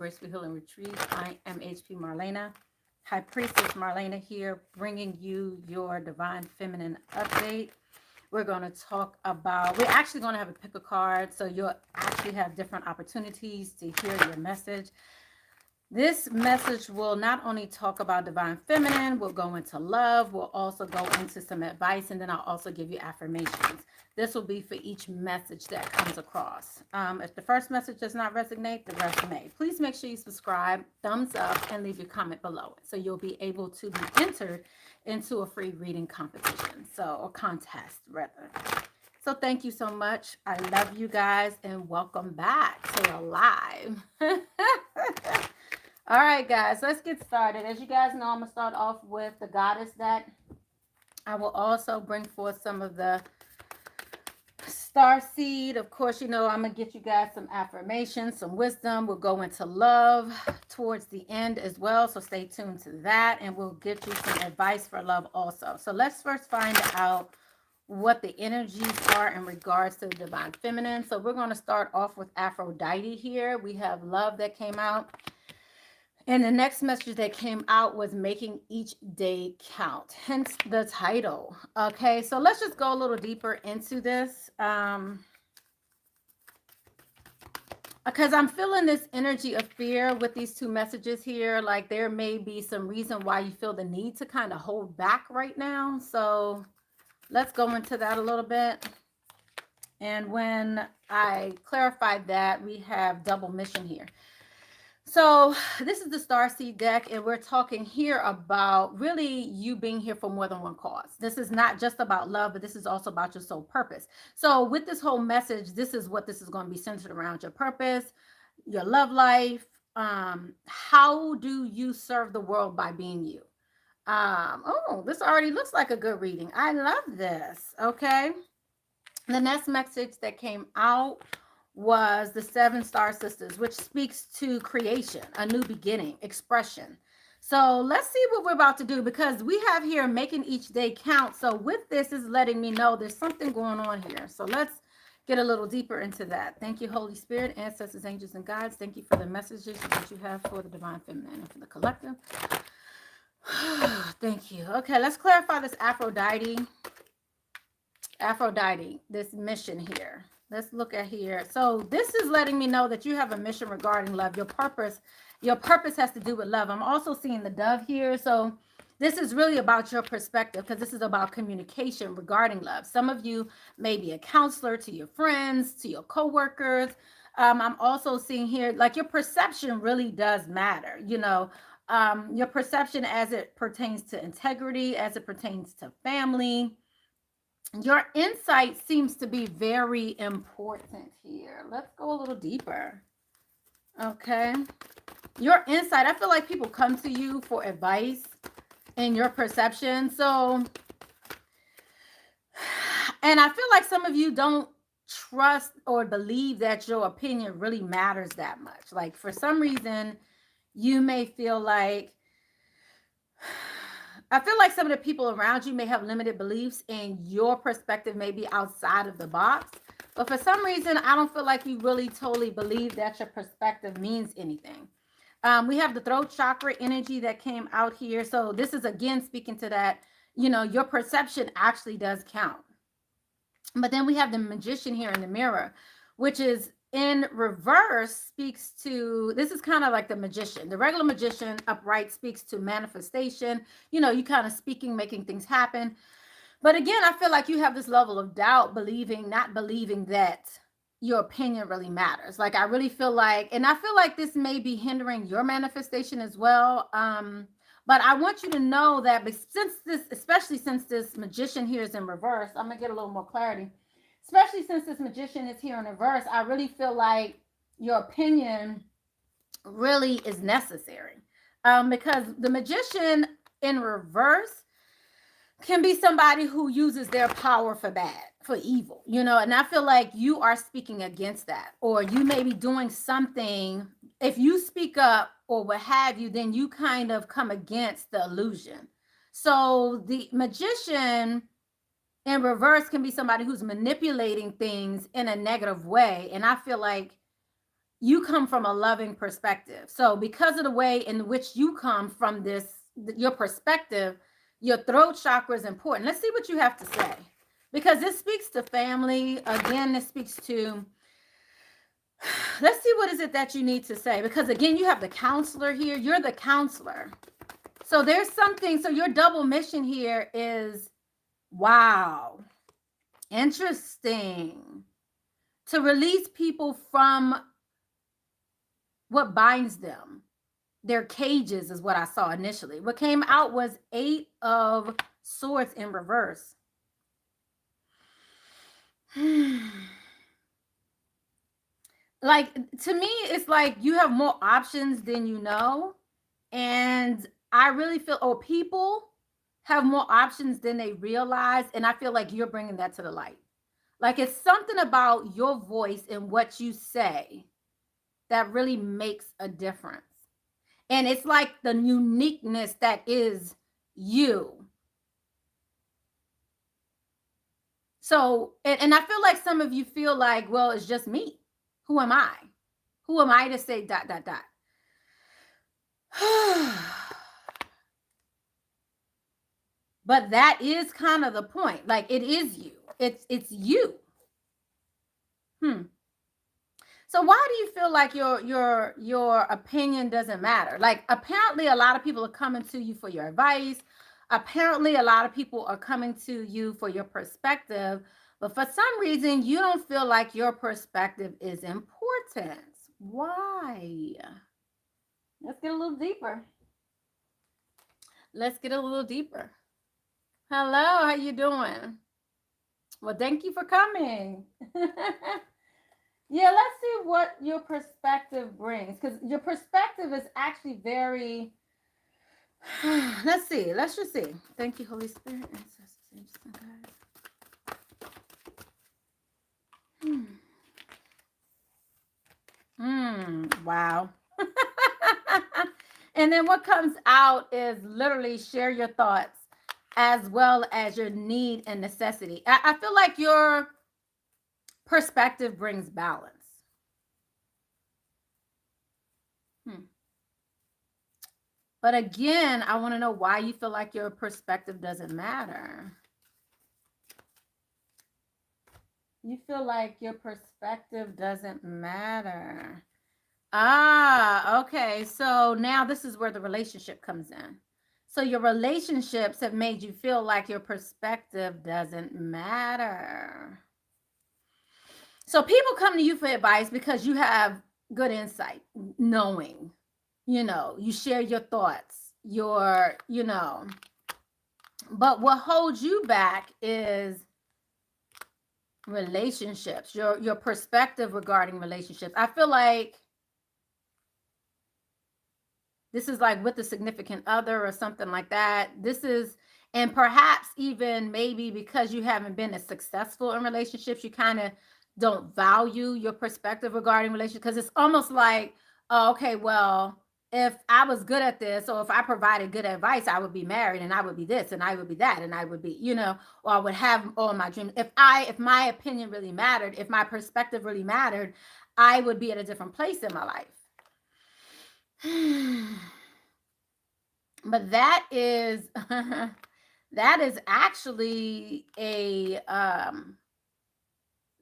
Graceful Healing Retreat. I am HP Marlana, High Priestess Marlana here, bringing you your Divine Feminine update. We're going to talk about, we're actually going to have a pick a card, so you'll actually have different opportunities to hear your message. This message will not only talk about divine feminine, we'll go into love, we'll also go into some advice, and then I'll also give you affirmations. This will be for each message that comes across. If the first message does not resonate, the rest may. Please make sure you subscribe, thumbs up, and leave your comment below it, so you'll be able to be entered into a free reading competition, or contest rather. So thank you so much. I love you guys, and welcome back to a live. All right, guys, let's get started. As you guys know, I'm going to start off with the goddess deck. I will also bring forth some of the star seed. Of course, you know, I'm going to get you guys some affirmations, some wisdom. We'll go into love towards the end as well, so stay tuned to that, and we'll get you some advice for love also. So let's first find out what the energies are in regards to the divine feminine. So we're going to start off with Aphrodite here. We have love that came out. And the next message that came out was making each day count, hence the title. Okay, so let's just go a little deeper into this. Because I'm feeling this energy of fear with these two messages here. Like there may be some reason why you feel the need to kind of hold back right now. So let's go into that a little bit. And when I clarified that, we have double mission here. So this is the Starseed deck, and we're talking here about really you being here for more than one cause. This is not just about love, but this is also about your soul purpose. So with this whole message, this is what this is going to be centered around: your purpose, your love life. How do you serve the world by being you? Oh, this already looks like a good reading. I love this. Okay. The next message that came out was the 7 star sisters, which speaks to creation, a new beginning, expression. So let's see what we're about to do, because we have here making each day count. So with this is letting me know there's something going on here. So let's get a little deeper into that. Thank you, Holy Spirit, ancestors, angels, and guides. Thank you for the messages that you have for the divine feminine and for the collective. Thank you. Okay, let's clarify this Aphrodite, this mission here. Let's look at here. So this is letting me know that you have a mission regarding love. Your purpose has to do with love. I'm also seeing the dove here. So this is really about your perspective, because this is about communication regarding love. Some of you may be a counselor to your friends, to your coworkers. I'm also seeing here, like, your perception really does matter. You know, your perception as it pertains to integrity, as it pertains to family. Your insight seems to be very important here. Let's go a little deeper. Okay. Your insight, I feel like people come to you for advice in your perception. So, and I feel like some of you don't trust or believe that your opinion really matters that much. Like for some reason, you may feel like, I feel like some of the people around you may have limited beliefs and your perspective may be outside of the box. But for some reason, I don't feel like you really totally believe that your perspective means anything. We have the throat chakra energy that came out here. So this is again speaking to that, you know, your perception actually does count. But then we have the magician here in the mirror, which is in reverse, speaks to, this is kind of like the magician. The regular magician upright speaks to manifestation, you know, you kind of speaking, making things happen. But again, I feel like you have this level of doubt, not believing that your opinion really matters. Like I really feel like, and I feel like this may be hindering your manifestation as well. But I want you to know that especially since this magician here is in reverse, I'm gonna get a little more clarity. Especially since this magician is here in reverse, I really feel like your opinion really is necessary. Because the magician in reverse can be somebody who uses their power for bad, for evil, you know, and I feel like you are speaking against that, or you may be doing something. If you speak up or what have you, then you kind of come against the illusion. So the magician in reverse can be somebody who's manipulating things in a negative way. And I feel like you come from a loving perspective. So because of the way in which you come from your perspective, your throat chakra is important. Let's see what you have to say, because this speaks to family. Again, this speaks to, let's see what is it that you need to say, because again, you have the counselor here. You're the counselor. So there's something, so your double mission here is, wow, interesting. To release people from what binds them. Their cages is what I saw initially. What came out was 8 of Swords in reverse. Like, to me, it's like you have more options than you know. And I really feel, people have more options than they realize. And I feel like you're bringing that to the light. Like, it's something about your voice and what you say that really makes a difference. And it's like the uniqueness that is you. So, and I feel like some of you feel like, well, it's just me. Who am I? Who am I to say ... But that is kind of the point. Like, it is you. It's you. So why do you feel like your opinion doesn't matter? Like, apparently a lot of people are coming to you for your advice. Apparently a lot of people are coming to you for your perspective, but for some reason you don't feel like your perspective is important. Why? Let's get a little deeper. Let's get a little deeper. Hello, how you doing? Well, thank you for coming. Yeah, let's see what your perspective brings, because your perspective is actually very... Let's see. Let's just see. Thank you, Holy Spirit. Wow. And then what comes out is literally share your thoughts as well as your need and necessity. I feel like your perspective brings balance. But again, I want to know why you feel like your perspective doesn't matter. You feel like your perspective doesn't matter. Okay. So now this is where the relationship comes in. So your relationships have made you feel like your perspective doesn't matter. So people come to you for advice because you have good insight, knowing, you share your thoughts, but what holds you back is relationships, your perspective regarding relationships. I feel like this is like with a significant other or something like that. This is, and perhaps even maybe because you haven't been as successful in relationships, you kind of don't value your perspective regarding relationships, because it's almost like, oh, okay, well, if I was good at this, or if I provided good advice, I would be married and I would be this and I would be that and I would be, or I would have all my dreams. If my opinion really mattered, if my perspective really mattered, I would be at a different place in my life. But that is actually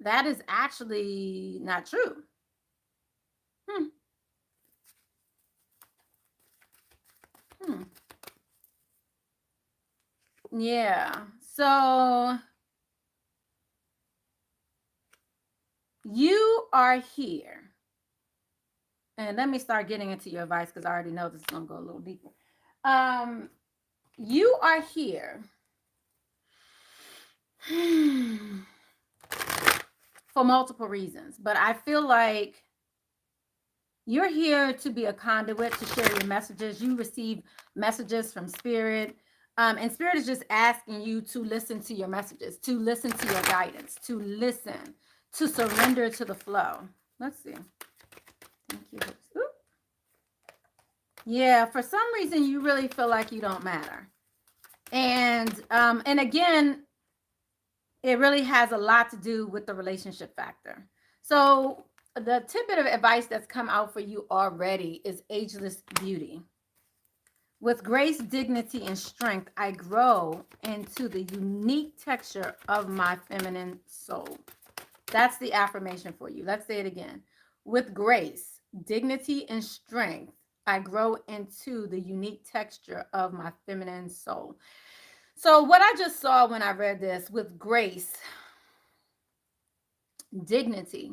that is actually not true. Yeah. So you are here. And let me start getting into your advice, because I already know this is going to go a little deeper. You are here for multiple reasons, but I feel like you're here to be a conduit, to share your messages. You receive messages from Spirit, and Spirit is just asking you to listen to your messages, to listen to your guidance, to listen, to surrender to the flow. Let's see. Thank you. Oop. Yeah, for some reason you really feel like you don't matter. And again, it really has a lot to do with the relationship factor. So The tidbit of advice that's come out for you already is ageless beauty. With grace, dignity, and strength, I grow into the unique texture of my feminine soul. That's the affirmation for you. Let's say it again. With grace, dignity, and strength, I grow into the unique texture of my feminine soul. So, what I just saw when I read this, with grace, dignity,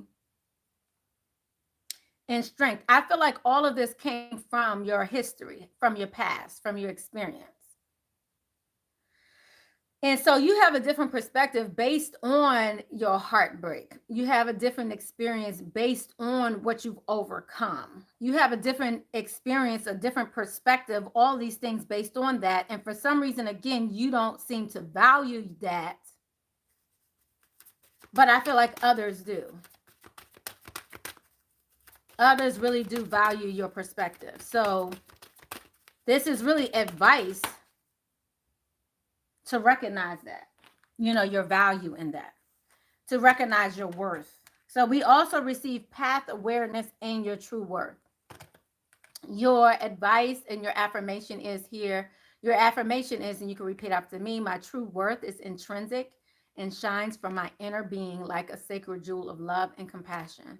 and strength, I feel like all of this came from your history, from your past, from your experience. And so you have a different perspective based on your heartbreak. You have a different experience based on what you've overcome. You have a different experience, a different perspective, all these things based on that. And for some reason, again, you don't seem to value that. But I feel like others do. Others really do value your perspective. So this is really advice to recognize that, your value in that, to recognize your worth. So we also receive path awareness and your true worth. Your advice and your affirmation is here. Your affirmation is, and you can repeat after me, my true worth is intrinsic and shines from my inner being like a sacred jewel of love and compassion.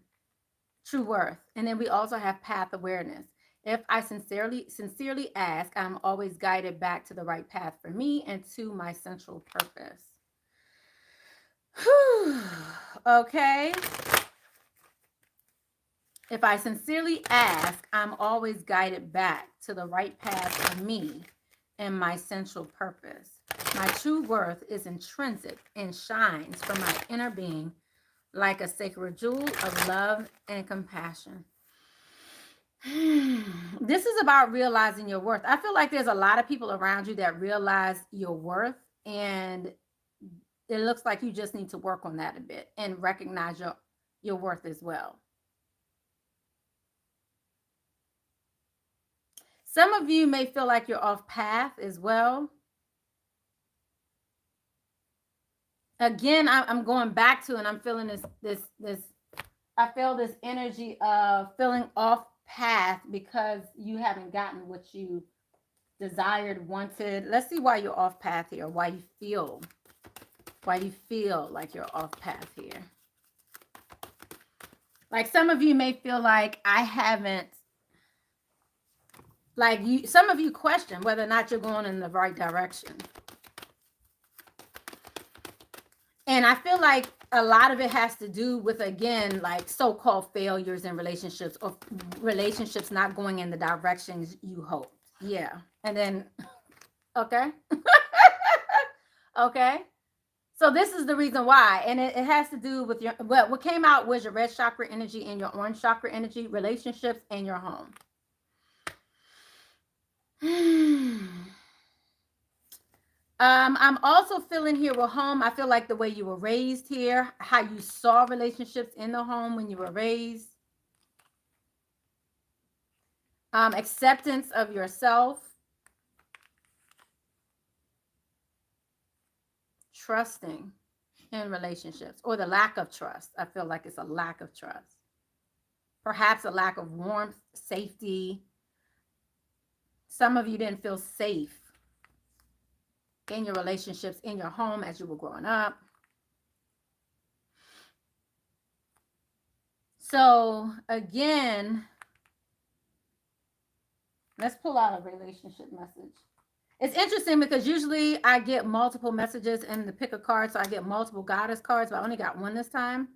True worth. And then we also have path awareness. If I sincerely ask, I'm always guided back to the right path for me and to my central purpose. Okay. If I sincerely ask, I'm always guided back to the right path for me and my central purpose. My true worth is intrinsic and shines from my inner being like a sacred jewel of love and compassion. This is about realizing your worth. I feel like there's a lot of people around you that realize your worth, and it looks like you just need to work on that a bit and recognize your worth as well. Some of you may feel like you're off path as well. Again, I'm going back to, and I'm feeling this. I feel this energy of feeling off path because you haven't gotten what you desired, wanted. Let's see why you're off path here. Why you feel like you're off path here. Like some of you may feel like I haven't. Like some of you question whether or not you're going in the right direction. And I feel like a lot of it has to do with, again, like so-called failures in relationships or relationships not going in the directions you hoped. Yeah. And then, okay. Okay. So this is the reason why. And it has to do with what came out was your red chakra energy and your orange chakra energy, relationships, and your home. I'm also feeling here with home. I feel like the way you were raised here, how you saw relationships in the home when you were raised. Acceptance of yourself. Trusting in relationships, or the lack of trust. I feel like it's a lack of trust. Perhaps a lack of warmth, safety. Some of you didn't feel safe in your relationships, in your home as you were growing up. So again, let's pull out a relationship message. It's interesting because usually I get multiple messages in the pick a card. So I get multiple goddess cards, but I only got one this time.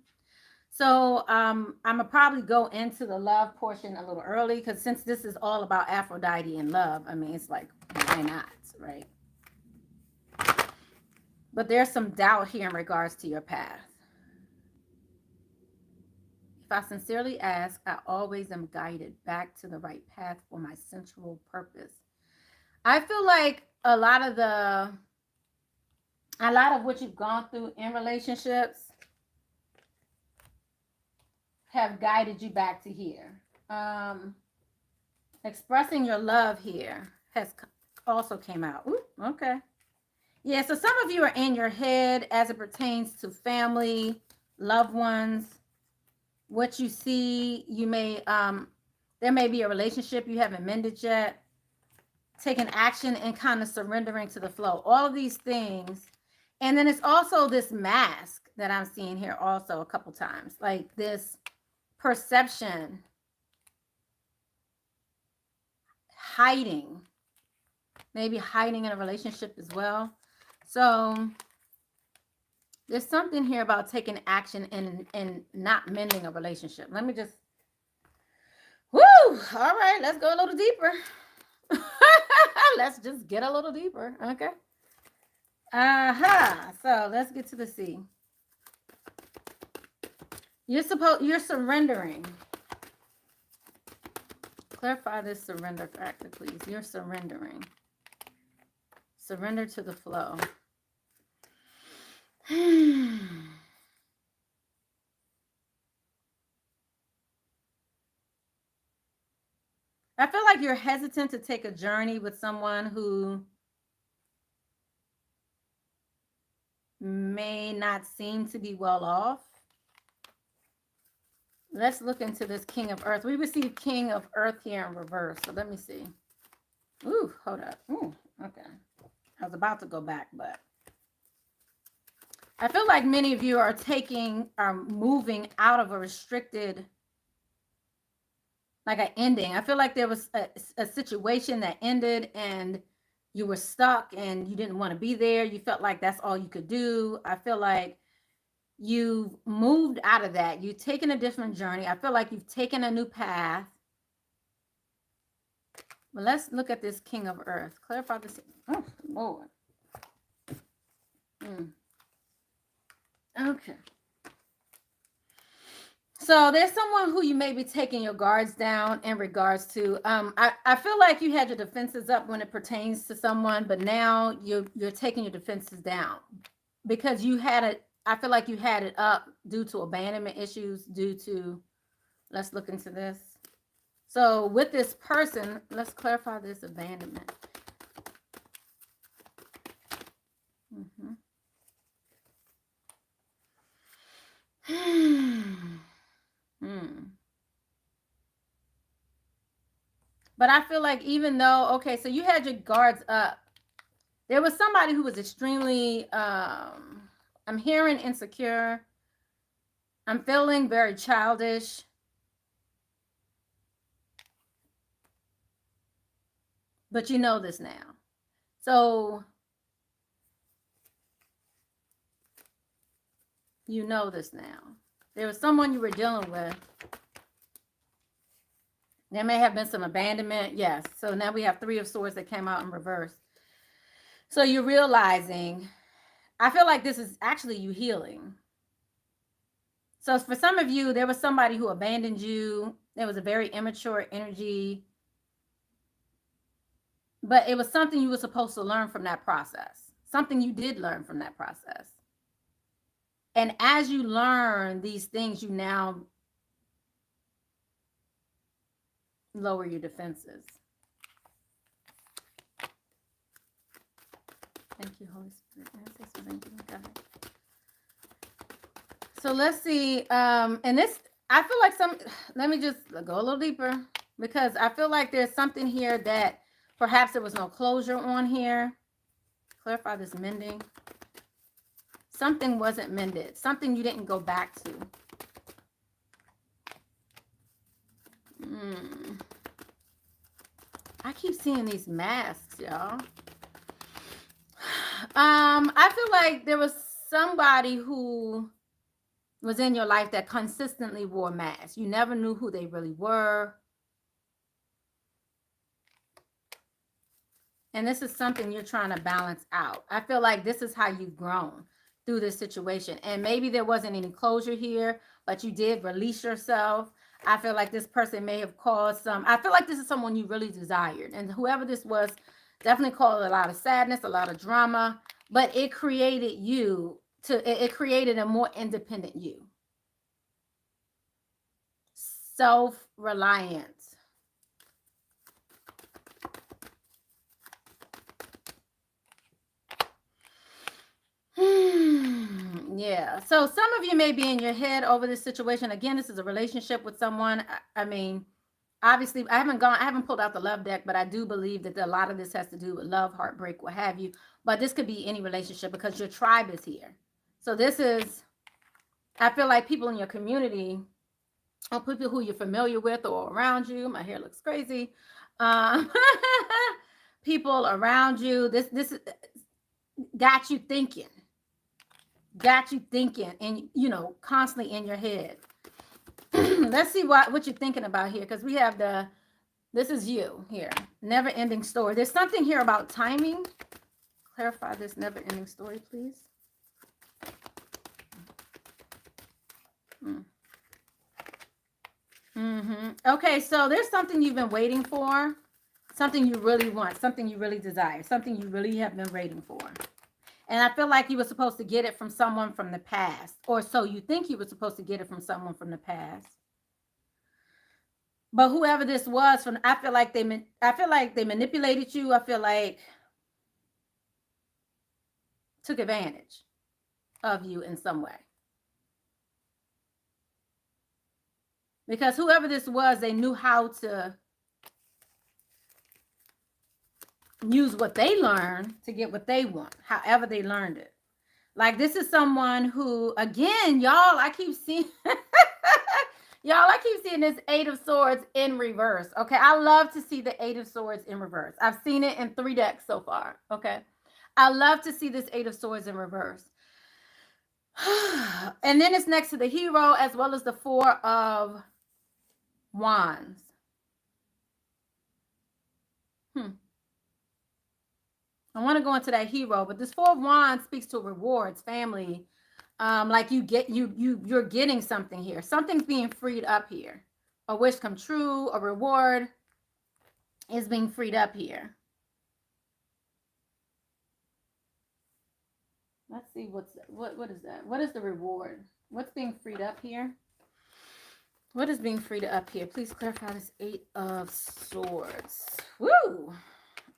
So I'm gonna probably go into the love portion a little early, because since this is all about Aphrodite and love, I mean, it's like, why not, right? But there's some doubt here in regards to your path. If I sincerely ask, I always am guided back to the right path for my central purpose. I feel like a lot of what you've gone through in relationships have guided you back to here. Expressing your love here has also came out. Ooh, okay. Yeah, so some of you are in your head as it pertains to family, loved ones. what you see. You may, there may be a relationship you haven't mended yet. Taking action and kind of surrendering to the flow. All of these things. And then it's also this mask that I'm seeing here also a couple times. Like this perception, hiding, maybe hiding in a relationship as well. So there's something here about taking action and not mending a relationship. Let me just, woo! All right, let's go a little deeper. Let's just get a little deeper. Okay. So let's get to the C. You're surrendering. Clarify this surrender factor, please. You're surrendering. Surrender to the flow. I feel like you're hesitant to take a journey with someone who may not seem to be well off. Let's look into this King of Earth. We received King of Earth here in reverse. So let me see. Ooh, hold up. Ooh, okay. I was about to go back, but I feel like many of you are moving out of a restricted, like an ending. I feel like there was a situation that ended and you were stuck and you didn't want to be there. You felt like that's all you could do. I feel like you've moved out of that. You've taken a different journey. I feel like you've taken a new path. But let's look at this King of Earth. Clarify this. Oh, Lord. Okay. So there's someone who you may be taking your guards down in regards to. I feel like you had your defenses up when it pertains to someone, but now you're taking your defenses down because you had it. I feel like you had it up due to abandonment issues, due to. Let's look into this. So with this person, let's clarify this abandonment. But I feel like even though, okay, so you had your guards up, there was somebody who was extremely, I'm hearing insecure. I'm feeling very childish. But you know this now. So you know this now. There was someone you were dealing with. There may have been some abandonment. Yes. So now we have 3 of Swords that came out in reverse. So you're realizing, I feel like this is actually you healing. So for some of you, there was somebody who abandoned you. There was a very immature energy. But it was something you were supposed to learn from that process. Something you did learn from that process. And as you learn these things, you now lower your defenses. Thank you, Holy Spirit. So let's see. And this, I feel like let me just go a little deeper because I feel like there's something here that perhaps there was no closure on here. Clarify this mending. Something wasn't mended. Something you didn't go back to. I keep seeing these masks, y'all. I feel like there was somebody who was in your life that consistently wore masks. You never knew who they really were. And this is something you're trying to balance out. I feel like this is how you've grown through this situation. And maybe there wasn't any closure here, but you did release yourself. I feel like this person may have caused I feel like this is someone you really desired. And whoever this was definitely caused a lot of sadness, a lot of drama, but it created it created a more independent you. Self-reliance. Yeah. So some of you may be in your head over this situation. Again, this is a relationship with someone. I mean, obviously, I haven't pulled out the love deck, but I do believe that a lot of this has to do with love, heartbreak, what have you. But this could be any relationship because your tribe is here. So this is, I feel like people in your community, or people who you're familiar with or around you. My hair looks crazy. Um, people around you. This got you thinking. Got you thinking, and constantly in your head. Let's see what you're thinking about here, because we have this is you here. Never ending story. There's something here about timing. Clarify this never ending story, please. Okay, so there's something you've been waiting for, something you really want, something you really desire, something you really have been waiting for. And I feel like you were supposed to get it from someone from the past, or so you think you were supposed to get it from someone from the past. But whoever this was, I feel like they manipulated you. I feel like took advantage of you in some way. Because whoever this was, they knew how to use what they learned to get what they want, however they learned it. Like, this is someone who, again, y'all, I keep seeing this Eight of Swords in reverse. Okay, I love to see the Eight of Swords in reverse. I've seen it in 3 decks so far. Okay, I love to see this Eight of Swords in reverse. And then it's next to the Hero, as well as the Four of Wands. I want to go into that Hero, but this Four of Wands speaks to rewards, family. Like you're getting something here. Something's being freed up here. A wish come true, a reward is being freed up here. Let's see what is that? What is the reward? What's being freed up here? What is being freed up here? Please clarify this Eight of Swords. Woo!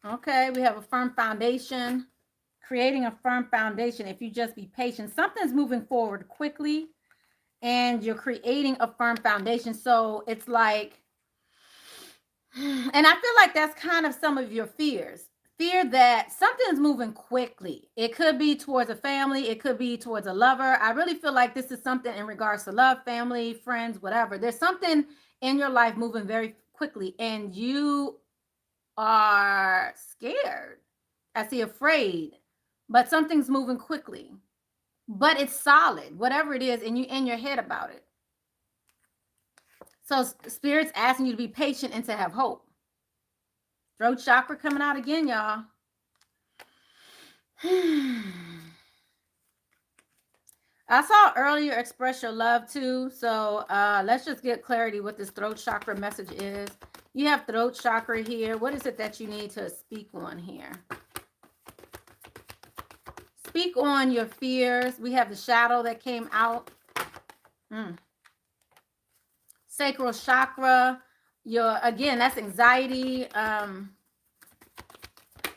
Okay, we have a firm foundation. Creating a firm foundation. If you just be patient, something's moving forward quickly, and you're creating a firm foundation. So it's like, and I feel like that's kind of some of your fears. Fear that something's moving quickly. It could be towards a family. It could be towards a lover. I really feel like this is something in regards to love, family, friends, whatever. There's something in your life moving very quickly, and you are scared. I see afraid, but something's moving quickly. But it's solid, whatever it is, and you in your head about it. So Spirit's asking you to be patient and to have hope. Throat chakra coming out again, y'all. I saw earlier express your love too. So let's just get clarity what this throat chakra message is. You have throat chakra here. What is it that you need to speak on here? Speak on your fears. We have the shadow that came out. Sacral chakra. Again, that's anxiety.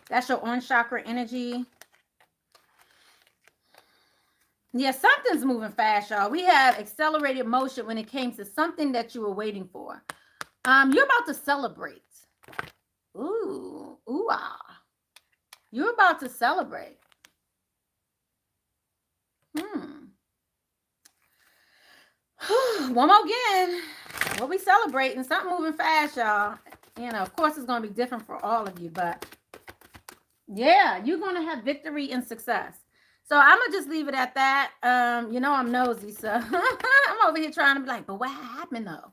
That's your orange chakra energy. Yeah, something's moving fast, y'all. We have accelerated motion when it came to something that you were waiting for. You're about to celebrate. Ooh, ah. You're about to celebrate. One more again. What we celebrating? Something moving fast, y'all. Of course, it's going to be different for all of you, but yeah, you're going to have victory and success. So I'm going to just leave it at that. I'm nosy, so I'm over here trying to be like, but what happened though?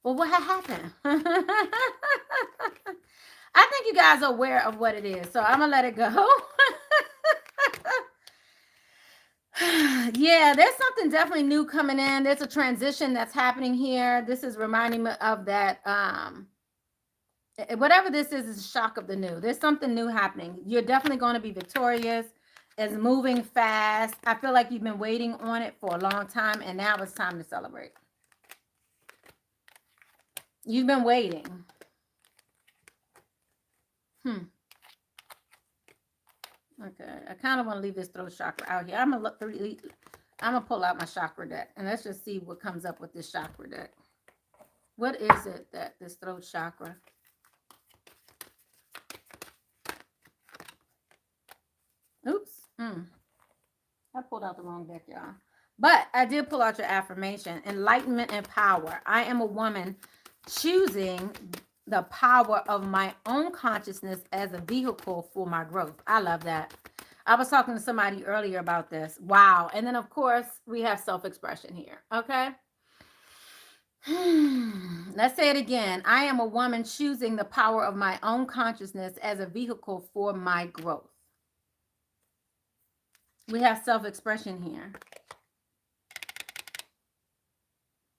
Well, what happened? I think you guys are aware of what it is, so I'm going to let it go. Yeah, there's something definitely new coming in. There's a transition that's happening here. This is reminding me of that. Whatever this is a shock of the new. There's something new happening. You're definitely going to be victorious. It's moving fast. I feel like you've been waiting on it for a long time, and now it's time to celebrate. You've been waiting. Okay, I kind of want to leave this throat chakra out here. I'm gonna look through. I'm going to pull out my chakra deck, and let's just see what comes up with this chakra deck. What is it that this throat chakra? Oops. I pulled out the wrong deck, y'all. But I did pull out your affirmation. Enlightenment and power. I am a woman choosing the power of my own consciousness as a vehicle for my growth. I love that. I was talking to somebody earlier about this. Wow. And then, of course, we have self-expression here. Okay. Let's say it again. I am a woman choosing the power of my own consciousness as a vehicle for my growth. We have self-expression here.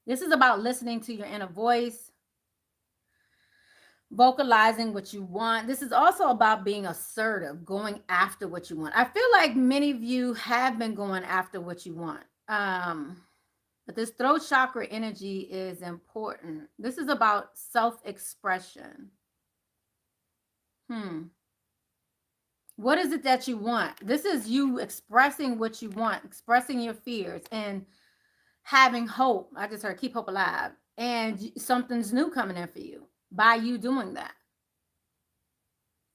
This is about listening to your inner voice, vocalizing what you want. This is also about being assertive, going after what you want. I feel like many of you have been going after what you want. But this throat chakra energy is important. This is about self-expression. What is it that you want? This is you expressing what you want, expressing your fears and having hope. I just heard keep hope alive. And something's new coming in for you by you doing that.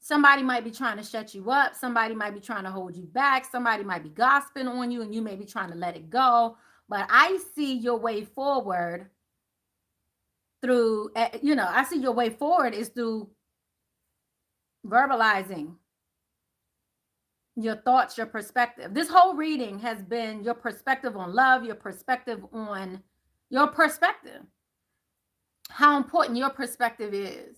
Somebody might be trying to shut you up. Somebody might be trying to hold you back. Somebody might be gossiping on you and you may be trying to let it go. But I see your way forward through, I see your way forward is through verbalizing your thoughts, your perspective. This whole reading has been your perspective on love, your perspective on your perspective. How important your perspective is.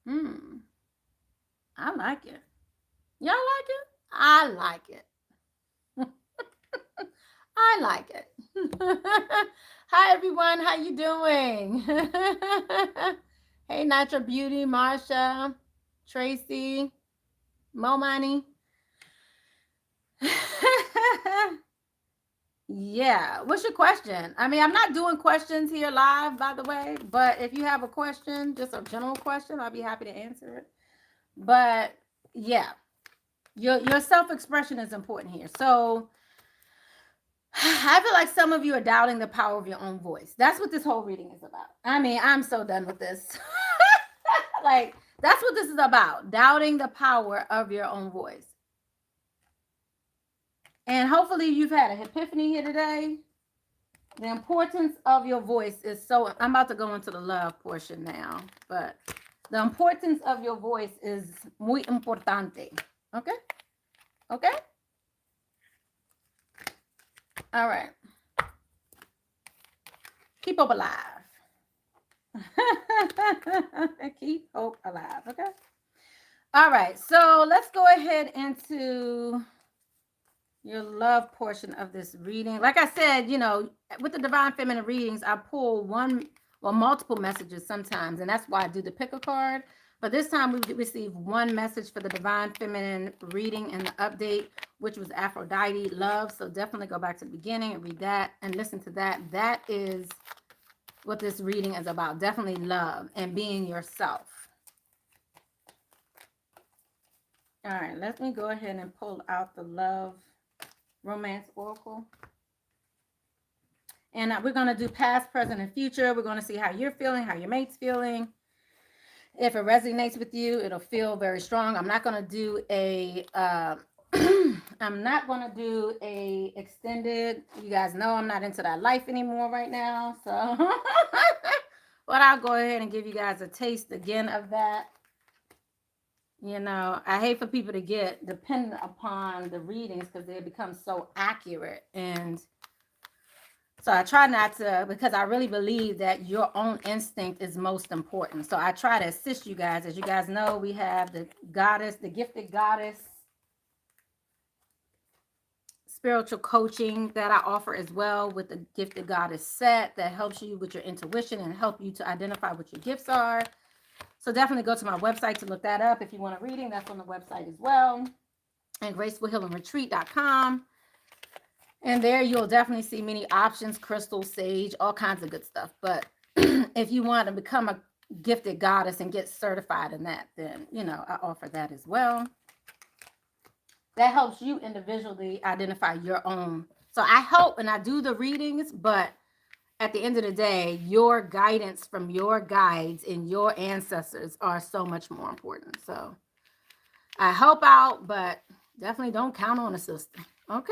I like it. Y'all like it? I like it. I like it. Hi, everyone. How you doing? Hey, Natural Beauty, Marsha, Tracy, Momani. Yeah. What's your question? I mean, I'm not doing questions here live, by the way, but if you have a question, just a general question, I'll be happy to answer it. But yeah, your self-expression is important here. So I feel like some of you are doubting the power of your own voice. That's what this whole reading is about. I mean, I'm so done with this. Like, that's what this is about. Doubting the power of your own voice. And hopefully you've had an epiphany here today. The importance of your voice is so, I'm about to go into the love portion now, but the importance of your voice is muy importante. Okay? Okay? All right. Keep hope alive. Keep hope alive. Okay? All right. So let's go ahead into your love portion of this reading. Like I said, with the Divine Feminine readings, I pull multiple messages sometimes, and that's why I do the pick a card. But this time we received one message for the Divine Feminine reading and the update, which was Aphrodite, love. So definitely go back to the beginning and read that and listen to that. That is what this reading is about. Definitely love and being yourself. All right, let me go ahead and pull out the love romance oracle. And we're going to do past, present, and future. We're going to see how you're feeling, how your mate's feeling. If it resonates with you, it'll feel very strong. I'm not going to do a extended. You guys know I'm not into that life anymore right now. So but I'll go ahead and give you guys a taste again of that. I hate for people to get dependent upon the readings because they become so accurate. And so I try not to, because I really believe that your own instinct is most important. So I try to assist you guys. As you guys know, we have the goddess, the gifted goddess, spiritual coaching that I offer as well with the gifted goddess set that helps you with your intuition and help you to identify what your gifts are. So definitely go to my website to look that up. If you want a reading, that's on the website as well. And GracefulHealingRetreat.com. And there you'll definitely see many options, crystals, sage, all kinds of good stuff. But if you want to become a gifted goddess and get certified in that, then, I offer that as well. that helps you individually identify your own. So I help and I do the readings, but at the end of the day, your guidance from your guides and your ancestors are so much more important. So I help out, but definitely don't count on the system. Okay?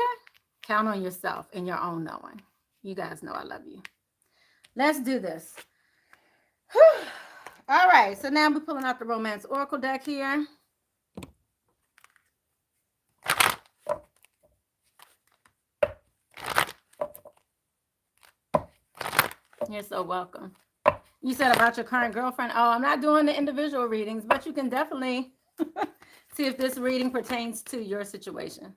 Count on yourself and your own knowing. You guys know I love you. Let's do this. Whew. All right. So now we're pulling out the Romance Oracle deck here. You're so welcome. You said about your current girlfriend. Oh, I'm not doing the individual readings, but you can definitely see if this reading pertains to your situation.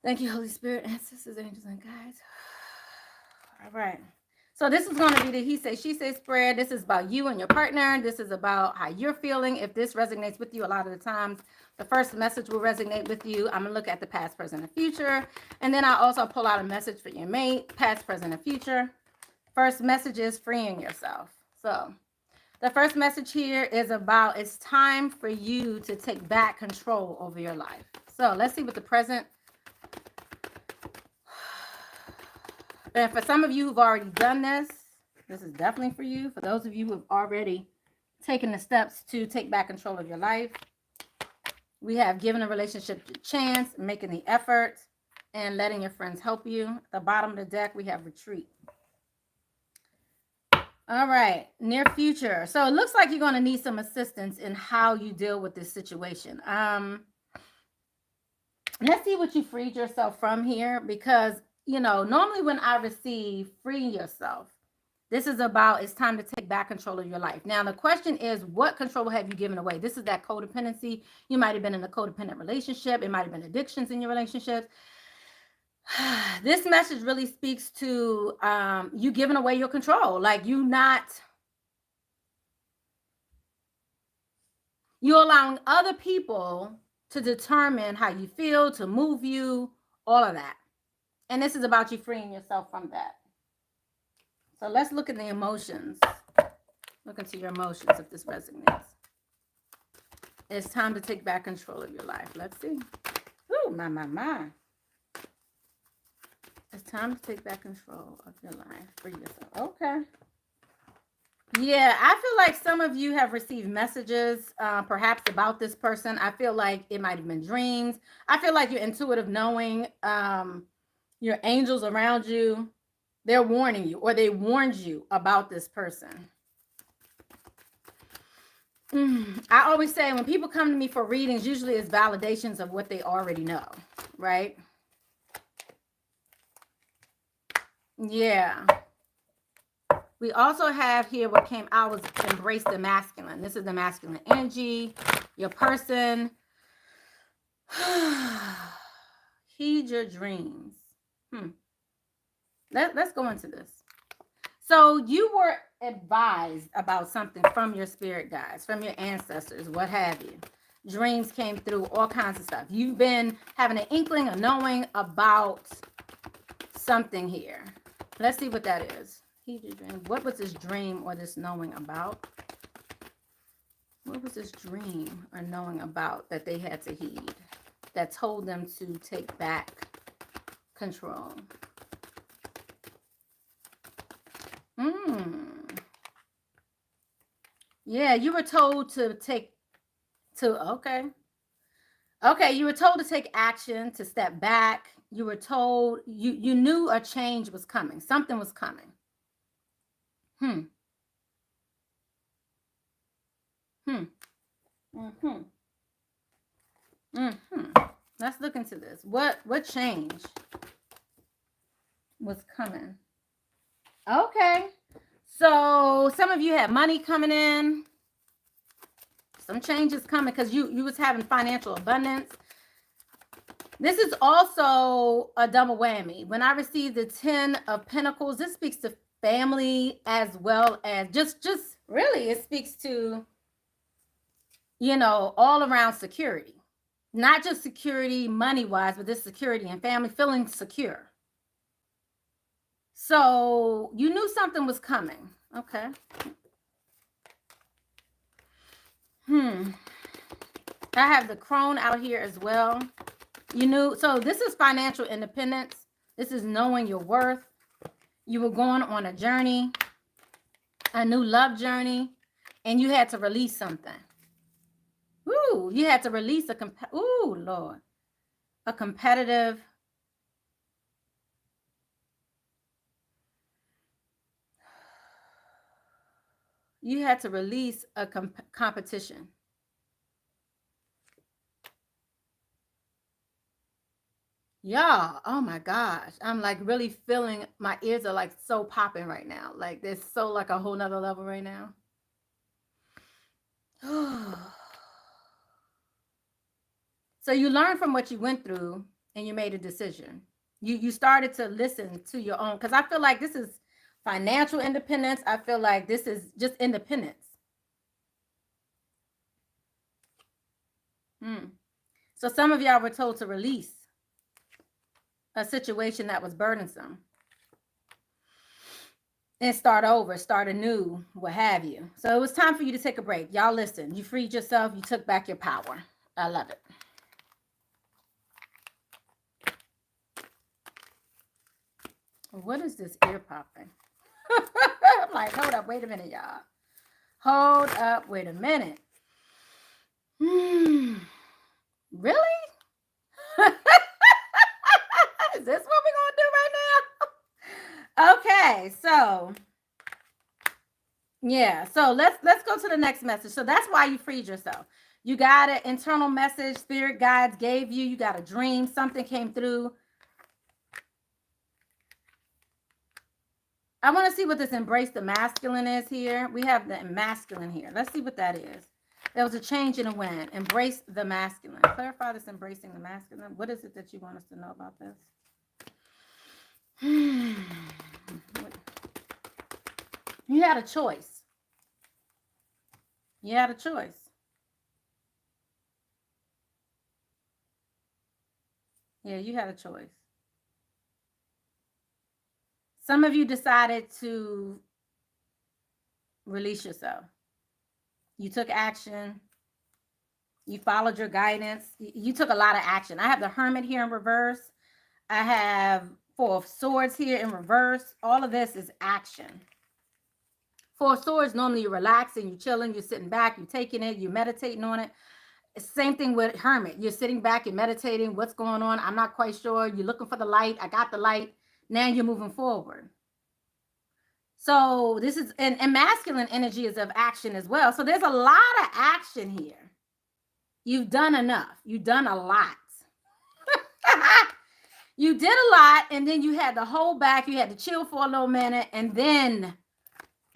Thank you, Holy Spirit, ancestors, angels, and guides. All right. So this is going to be the he say, she say spread. This is about you and your partner. This is about how you're feeling. If this resonates with you, a lot of the times, the first message will resonate with you. I'm going to look at the past, present, and future. And then I also pull out a message for your mate, past, present, and future. First message is freeing yourself. So the first message here is about it's time for you to take back control over your life. So let's see what the present. And for some of you who've already done this, this is definitely for you. For those of you who have already taken the steps to take back control of your life, we have given a relationship a chance, making the effort, and letting your friends help you. At the bottom of the deck, we have retreat. All right, near future. So it looks like you're going to need some assistance in how you deal with this situation. Let's see what you freed yourself from here, because, you know, normally when I receive freeing yourself, this is about it's time to take back control of your life. Now, the question is, what control have you given away? This is that codependency. You might have been in a codependent relationship. It might have been addictions in your relationships. This message really speaks to you giving away your control. Like you allowing other people to determine how you feel, to move you, all of that. And this is about you freeing yourself from that. So let's look at the emotions. Look into your emotions if this resonates. It's time to take back control of your life. Let's see. Ooh, my. It's time to take back control of your life. Free yourself. Okay. Yeah, I feel like some of you have received messages, perhaps about this person. I feel like it might have been dreams. I feel like your intuitive knowing, your angels around you, they're warning you, or they warned you about this person. I always say when people come to me for readings, usually it's validations of what they already know, right? Yeah. We also have here what came out was embrace the masculine. This is the masculine energy, your person. Heed your dreams. Let's go into this. So you were advised about something from your spirit guides, from your ancestors, what have you. Dreams came through, all kinds of stuff. You've been having an inkling, a knowing about something here. Let's see what that is. Heed your dream. What was this dream or this knowing about? What was this dream or knowing about that they had to heed that told them to take back control? Yeah, you were told to okay, you were told to take action, to step back. You were told, you knew a change was coming. Something was coming. Let's look into this. What change was coming? Okay. So some of you had money coming in. Some changes coming because you was having financial abundance. This is also a double whammy. When I received the 10 of Pentacles, this speaks to family as well as just really it speaks to, you know, all around security. Not just security money-wise, but this security and family, feeling secure. So you knew something was coming. Okay. I have the crone out here as well. You knew. So this is financial independence. This is knowing your worth. You were going on a journey, a new love journey, and you had to release something. Ooh, you had to release ooh, Lord, a competitive. You had to release a competition. Yeah. Oh my gosh. I'm like really feeling my ears are like so popping right now. Like there's so like a whole nother level right now. So you learned from what you went through and you made a decision. You started to listen to your own, because I feel like this is financial independence. I feel like this is just independence. So some of y'all were told to release a situation that was burdensome and start over, start anew, what have you. So it was time for you to take a break. Y'all listen. You freed yourself. You took back your power. I love it. What is this ear popping? I'm like, hold up, wait a minute, y'all. Hold up, wait a minute. Really? Is this what we're gonna do right now? Okay, so yeah, so let's go to the next message. So that's why you freed yourself. You got an internal message, spirit guides gave you. You got a dream, something came through. I want to see what this embrace the masculine is here. We have the masculine here. Let's see what that is. There was a change in the wind. Embrace the masculine. Clarify this embracing the masculine. What is it that you want us to know about this? You had a choice. You had a choice. Yeah, you had a choice. Some of you decided to release yourself. You took action. You followed your guidance. You took a lot of action. I have the Hermit here in reverse. I have Four of Swords here in reverse. All of this is action. Four of Swords, normally you're relaxing, you're chilling, you're sitting back, you're taking it, you're meditating on it. Same thing with Hermit. You're sitting back, you're meditating. What's going on? I'm not quite sure. You're looking for the light. I got the light. Now you're moving forward. So this is, and masculine energy is of action as well. So there's a lot of action here. You've done enough. You've done a lot. You did a lot, and then you had to hold back. You had to chill for a little minute, and then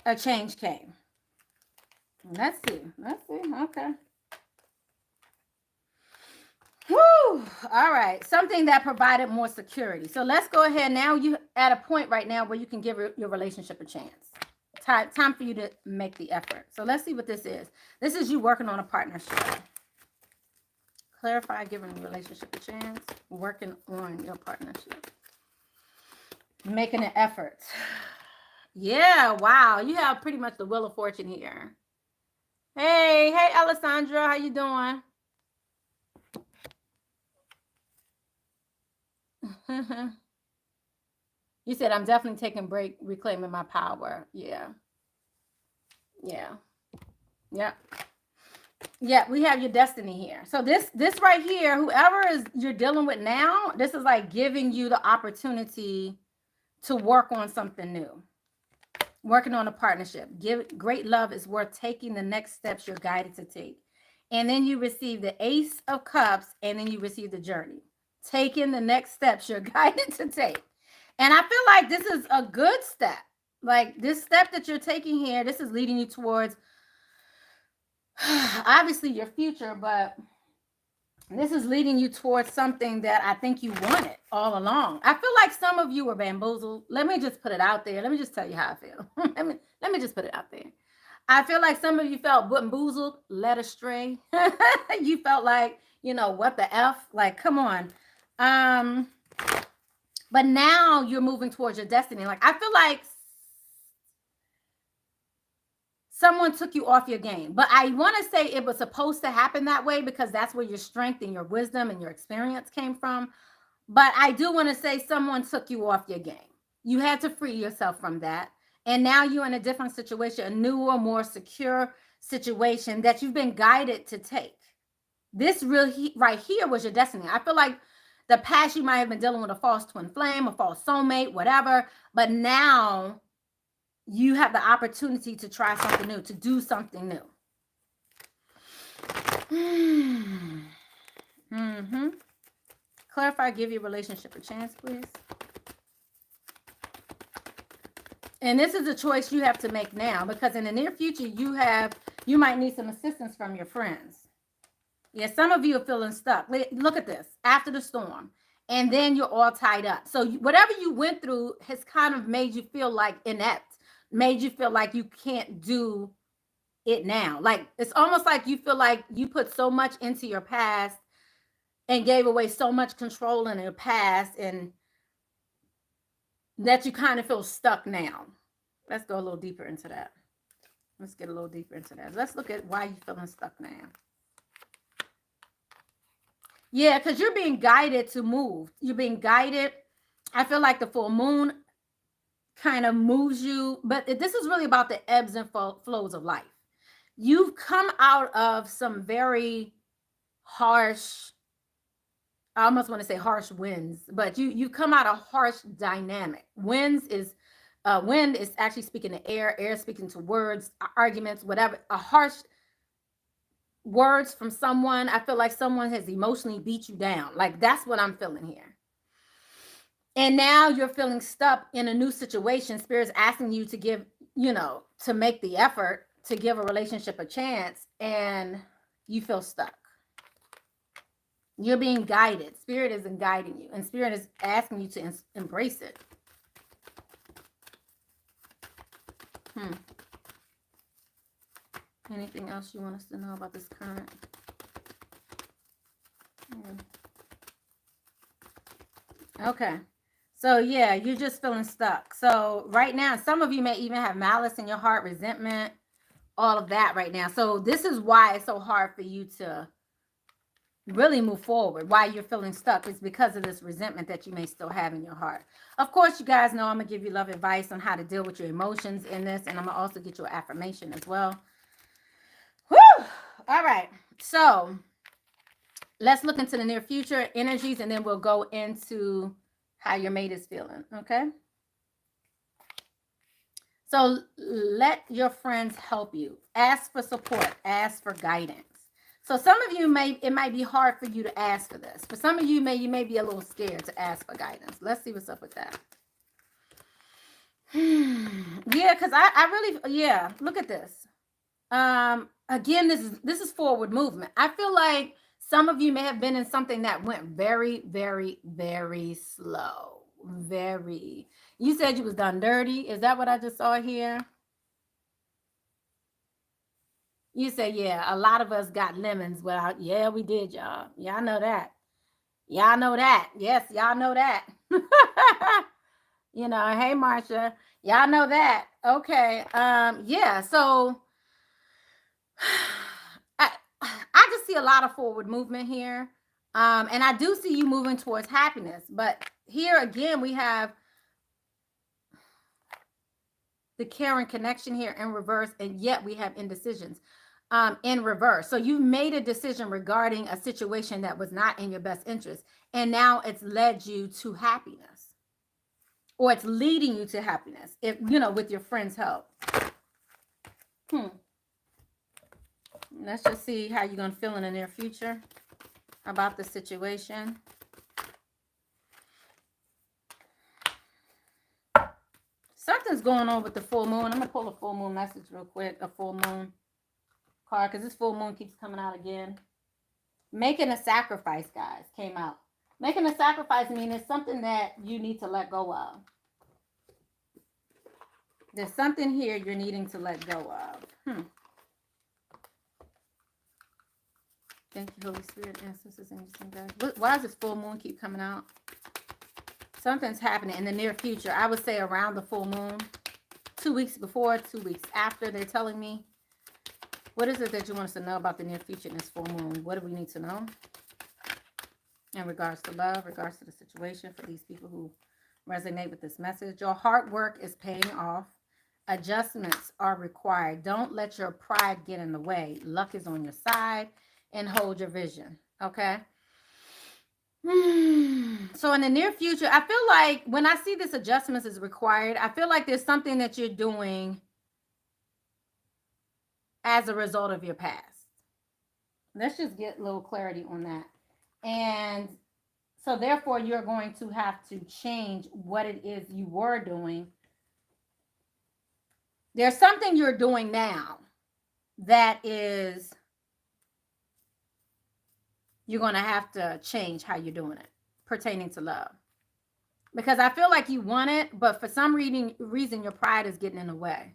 a change came. Let's see. Okay. Woo! All right. Something that provided more security. So let's go ahead. Now you at a point right now where you can give your relationship a chance. Time for you to make the effort. So let's see what this is. This is you working on a partnership. Clarify giving the relationship a chance. Working on your partnership. Making an effort. Yeah, wow. You have pretty much the Wheel of Fortune here. Hey, Alessandra, how you doing? You said I'm definitely taking a break, reclaiming my power. Yeah. Yeah, we have your destiny here. So this right here, whoever is you're dealing with now, this is like giving you the opportunity to work on something new. Working on a partnership. Great love is worth taking the next steps you're guided to take. And then you receive the Ace of Cups, and then you receive the Journey. Taking the next steps you're guided to take. And I feel like this is a good step. Like this step that you're taking here, this is leading you towards obviously your future, but this is leading you towards something that I think you wanted all along. I feel like some of you were bamboozled. Let me just put it out there. Let me just tell you how I feel. let me just put it out there. I feel like some of you felt bamboozled, led astray. You felt like, what the F? Like, come on. But now you're moving towards your destiny. Like, I feel like someone took you off your game. But I want to say it was supposed to happen that way because that's where your strength and your wisdom and your experience came from. But I do want to say someone took you off your game. You had to free yourself from that. And now you're in a different situation, a newer, more secure situation that you've been guided to take. This right here was your destiny. I feel like the past you might have been dealing with a false twin flame, a false soulmate, whatever. But now you have the opportunity to try something new, to do something new. Clarify, give your relationship a chance, please. And this is a choice you have to make now, because in the near future, you might need some assistance from your friends. Yeah, some of you are feeling stuck. Look at this, after the storm, and then you're all tied up. So whatever you went through has kind of made you feel like inept, made you feel like you can't do it now. Like, it's almost like you feel like you put so much into your past and gave away so much control in your past, and that you kind of feel stuck now. Let's go a little deeper into that. Let's get a little deeper into that. Let's look at why you're feeling stuck now. Yeah, because you're being guided to move. You're being guided. I feel like the full moon kind of moves you, but this is really about the ebbs and flows of life. You've come out of some very harsh, I almost want to say harsh winds, but you come out of harsh dynamic. Wind is actually speaking to air speaking to words, arguments, whatever. A harsh words from someone. I feel like someone has emotionally beat you down. Like, that's what I'm feeling here. And now you're feeling stuck in a new situation. Spirit's asking you to give, to make the effort to give a relationship a chance, and you feel stuck. You're being guided. Spirit isn't guiding you, and Spirit is asking you to embrace it. Anything else you want us to know about this current? Okay. So, yeah, you're just feeling stuck. So, right now, some of you may even have malice in your heart, resentment, all of that right now. So, this is why it's so hard for you to really move forward. Why you're feeling stuck is because of this resentment that you may still have in your heart. Of course, you guys know I'm going to give you love advice on how to deal with your emotions in this. And I'm going to also get you an affirmation as well. Woo! All right. So, let's look into the near future energies, and then we'll go into how your mate is feeling, okay? So let your friends help you. Ask for support. Ask for guidance. So some of you it might be hard for you to ask for this. For some of you, you may be a little scared to ask for guidance. Let's see what's up with that. Yeah, because I really, yeah, look at this. Again, this is forward movement. I feel like some of you may have been in something that went very, very, very slow. Very. You said you was done dirty. Is that what I just saw here? You said, yeah, a lot of us got lemons without. Yeah, we did, y'all. Y'all know that. Y'all know that. Yes, y'all know that. Hey, Marsha. Y'all know that. Okay. Yeah, so I just see a lot of forward movement here. And I do see you moving towards happiness. But here again, we have the caring connection here in reverse, and yet we have indecisions in reverse. So you made a decision regarding a situation that was not in your best interest, and now it's led you to happiness, or it's leading you to happiness, if with your friend's help. Let's just see how you're going to feel in the near future about the situation. Something's going on with the full moon. I'm going to pull a full moon message real quick, a full moon card, because this full moon keeps coming out again. Making a sacrifice, guys, came out. Making a sacrifice means it's something that you need to let go of. There's something here you're needing to let go of. Thank you, Holy Spirit, ancestors, angels, and guides. Why does this full moon keep coming out? Something's happening in the near future. I would say around the full moon. 2 weeks before, 2 weeks after, they're telling me. What is it that you want us to know about the near future in this full moon? What do we need to know in regards to love, regards to the situation for these people who resonate with this message? Your hard work is paying off. Adjustments are required. Don't let your pride get in the way. Luck is on your side, and hold your vision. Okay. So in the near future, I feel like when I see this adjustments is required, I feel like there's something that you're doing as a result of your past. Let's just get a little clarity on that. And so therefore, you're going to have to change what it is you were doing. There's something you're doing now that is, you're going to have to change how you're doing it pertaining to love. Because I feel like you want it, but for some reason your pride is getting in the way.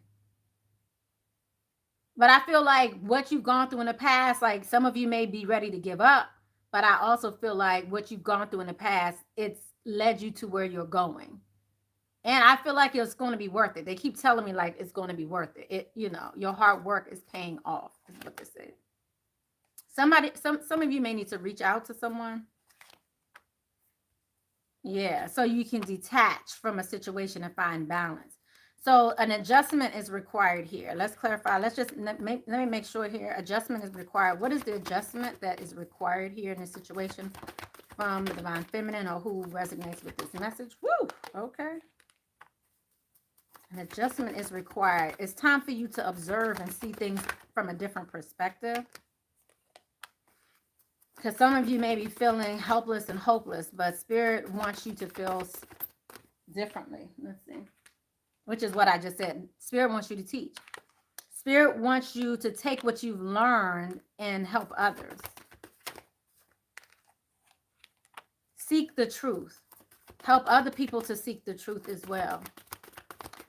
But I feel like what you've gone through in the past, like some of you may be ready to give up, but I also feel like what you've gone through in the past, it's led you to where you're going. And I feel like it's going to be worth it. They keep telling me like it's going to be worth it. It, you know, your hard work is paying off, is what they say. Some of you may need to reach out to someone. Yeah, so you can detach from a situation and find balance. So an adjustment is required here. Let's clarify. Let's just let me make sure here. Adjustment is required. What is the adjustment that is required here in this situation from the Divine Feminine or who resonates with this message? Woo! Okay. An adjustment is required. It's time for you to observe and see things from a different perspective. Because some of you may be feeling helpless and hopeless, but Spirit wants you to feel differently. Let's see. Which is what I just said. Spirit wants you to teach. Spirit wants you to take what you've learned and help others. Seek the truth. Help other people to seek the truth as well.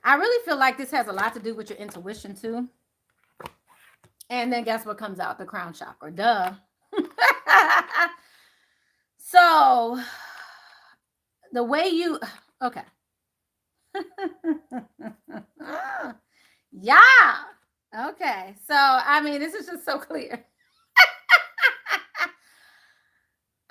I really feel like this has a lot to do with your intuition too. And then guess what comes out? The crown chakra. Duh. So the way you, okay. Yeah. Okay. So, I mean, this is just so clear.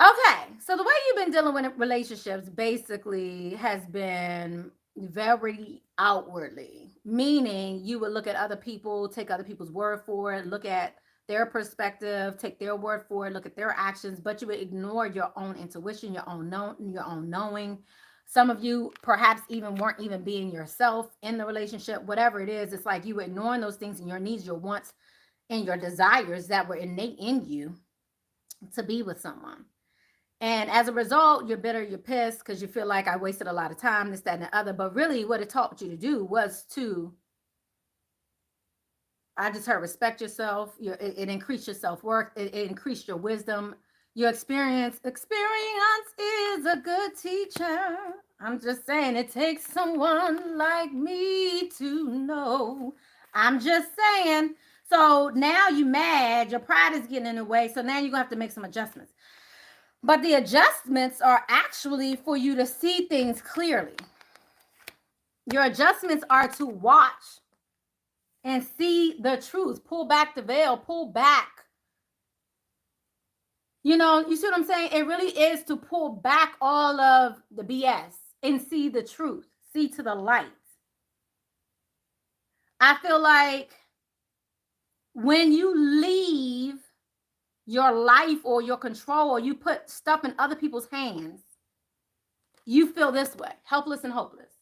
Okay. So the way you've been dealing with relationships basically has been very outwardly, meaning you would look at other people, take other people's word for it, look at their perspective, take their word for it, look at their actions, but you would ignore your own intuition, your own knowing. Some of you perhaps even weren't even being yourself in the relationship, whatever it is. It's like you were ignoring those things and your needs, your wants, and your desires that were innate in you to be with someone. And as a result, you're bitter, you're pissed because you feel like I wasted a lot of time, this, that, and the other. But really what it taught you to do was to, I just heard, respect yourself. It increased your self-worth. It increased your wisdom. Your experience is a good teacher. I'm just saying it takes someone like me to know. I'm just saying. So now you mad. Your pride is getting in the way. So now you're going to have to make some adjustments. But the adjustments are actually for you to see things clearly. Your adjustments are to watch and see the truth. Pull back the veil. Pull back. You know, you see what I'm saying? It really is to pull back all of the BS and see the truth. See to the light. I feel like when you leave your life or your control, or you put stuff in other people's hands, you feel this way, helpless and hopeless.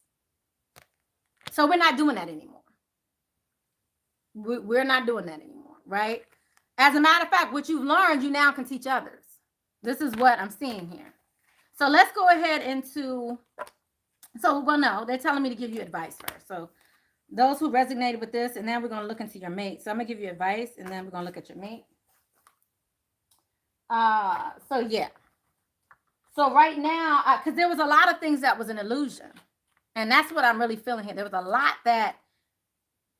So we're not doing that anymore. We're not doing that anymore, right? As a matter of fact, what you've learned, you now can teach others. This is what I'm seeing here. So let's go ahead into, well, no, they're telling me to give you advice first. So those who resonated with this, and then we're going to look into your mate. So I'm going to give you advice, and then we're going to look at your mate. So yeah. So right now, because there was a lot of things that was an illusion. And that's what I'm really feeling here. There was a lot that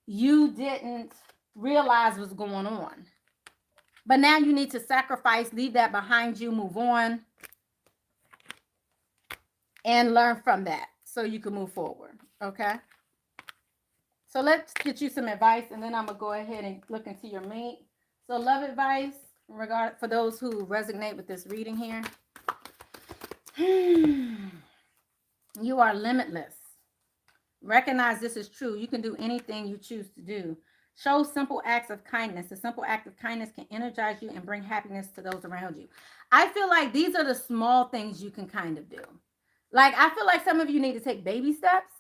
you didn't realize was going on. But now you need to sacrifice, leave that behind you, move on, and learn from that so you can move forward. Okay? So let's get you some advice, and then I'm going to go ahead and look into your mate. So love advice for those who resonate with this reading here. You are limitless. Recognize this is true. You can do anything you choose to do. Show simple acts of kindness. A simple act of kindness can energize you and bring happiness to those around you. I feel like these are the small things you can kind of do. Like, I feel like some of you need to take baby steps.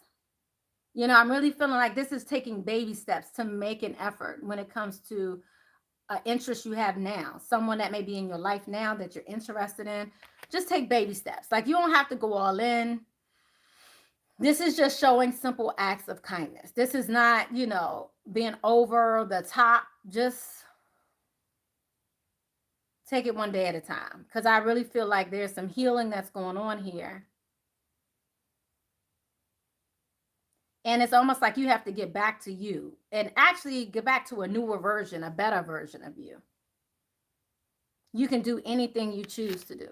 You know, I'm really feeling like this is taking baby steps to make an effort when it comes to an interest you have now. Someone that may be in your life now that you're interested in. Just take baby steps. Like, you don't have to go all in. This is just showing simple acts of kindness. This is not, you know, being over the top. Just take it one day at a time. Because I really feel like there's some healing that's going on here. And it's almost like you have to get back to you and actually get back to a newer version, a better version of you. You can do anything you choose to do.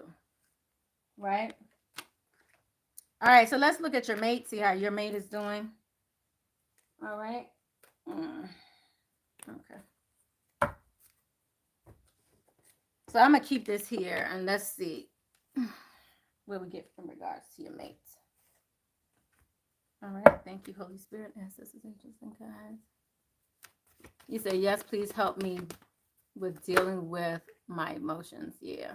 Right? All right, so let's look at your mate, see how your mate is doing. All right. Okay. So I'm going to keep this here and let's see what we get in regards to your mate. All right. Thank you, Holy Spirit. Ancestors, angels, and guides. You say, yes, please help me with dealing with my emotions. Yeah.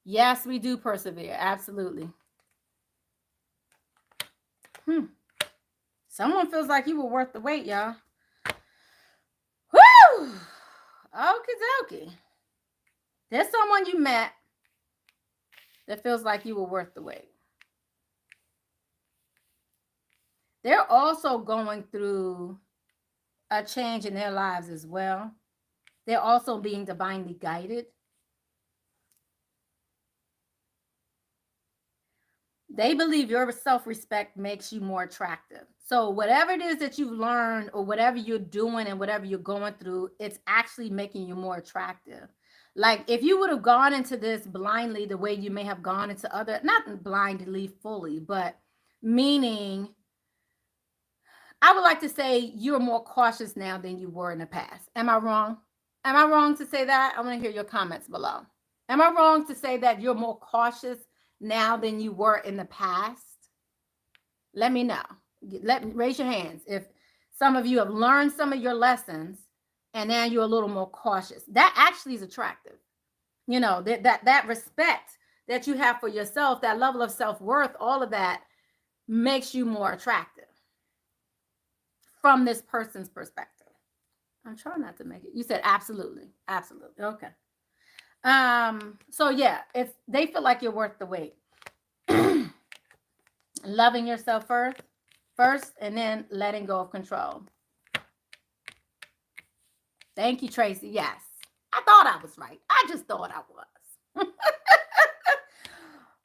Yes, we do persevere. Absolutely. Someone feels like you were worth the wait, y'all. Woo! Okie dokie. There's someone you met that feels like you were worth the wait. They're also going through a change in their lives as well. They're also being divinely guided. They believe your self-respect makes you more attractive. So whatever it is that you've learned or whatever you're doing and whatever you're going through, it's actually making you more attractive. Like if you would have gone into this blindly the way you may have gone into other, not blindly fully, but meaning, I would like to say you're more cautious now than you were in the past. Am I wrong? Am I wrong to say that? I want to hear your comments below. Am I wrong to say that you're more cautious now than you were in the past? Let me know. Raise your hands if some of you have learned some of your lessons and now you're a little more cautious. That actually is attractive. You know, that respect that you have for yourself, that level of self-worth, all of that makes you more attractive from this person's perspective. I'm trying not to make it. You said absolutely. Absolutely. Okay. So yeah, if they feel like you're worth the wait. Loving yourself first, and then letting go of control. Thank you, Tracy. Yes. I thought I was right. I just thought I was.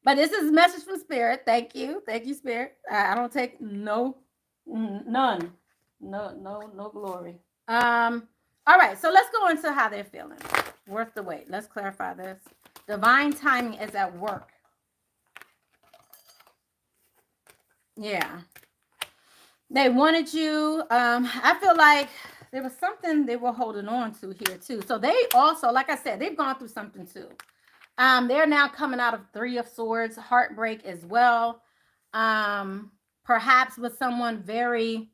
But this is a message from Spirit. Thank you. Thank you, Spirit. I don't take none. No glory. All right, so let's go into how they're feeling. Worth the wait. Let's clarify this. Divine timing is at work. Yeah. They wanted you. I feel like there was something they were holding on to here too. So they also, like I said, they've gone through something too. They're now coming out of 3 of Swords, heartbreak as well. Perhaps with someone very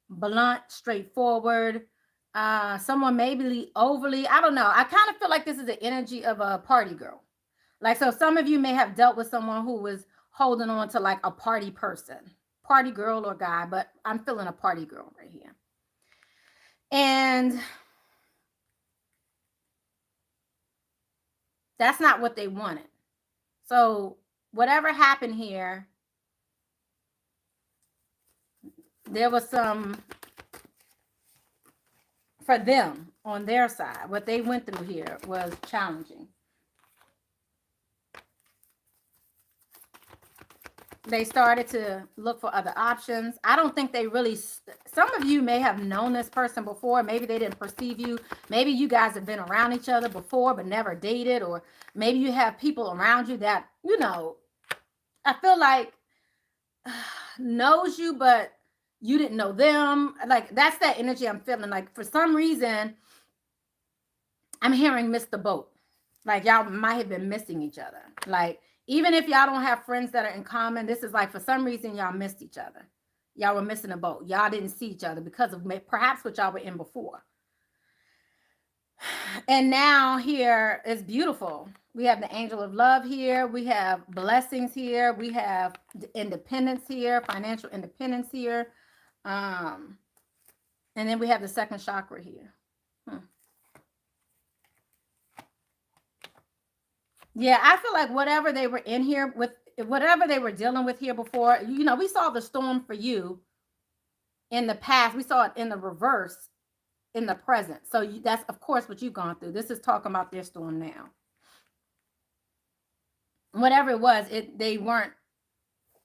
blunt, straightforward. Someone maybe overly, I don't know. I kind of feel like this is the energy of a party girl. Like, so some of you may have dealt with someone who was holding on to like a party person, party girl or guy, but I'm feeling a party girl right here. And that's not what they wanted. So whatever happened here, there was some, for them on their side, what they went through here was challenging. They started to look for other options. I don't think they really, some of you may have known this person before. Maybe they didn't perceive you. Maybe you guys have been around each other before, but never dated. Or maybe you have people around you that, you know, I feel like knows you, but you didn't know them. Like, that's that energy I'm feeling. Like, for some reason, I'm hearing miss the boat. Like, y'all might have been missing each other. Like, even if y'all don't have friends that are in common, this is like, for some reason, y'all missed each other. Y'all were missing a boat. Y'all didn't see each other because of perhaps what y'all were in before. And now here is beautiful. We have the angel of love here. We have blessings here. We have independence here, financial independence here. And then we have the second chakra here. Yeah, I feel like whatever they were in here with, whatever they were dealing with here before, you know, we saw the storm for you in the past. We saw it in the reverse in the present. So that's, of course, what you've gone through. This is talking about their storm now. Whatever it was, they weren't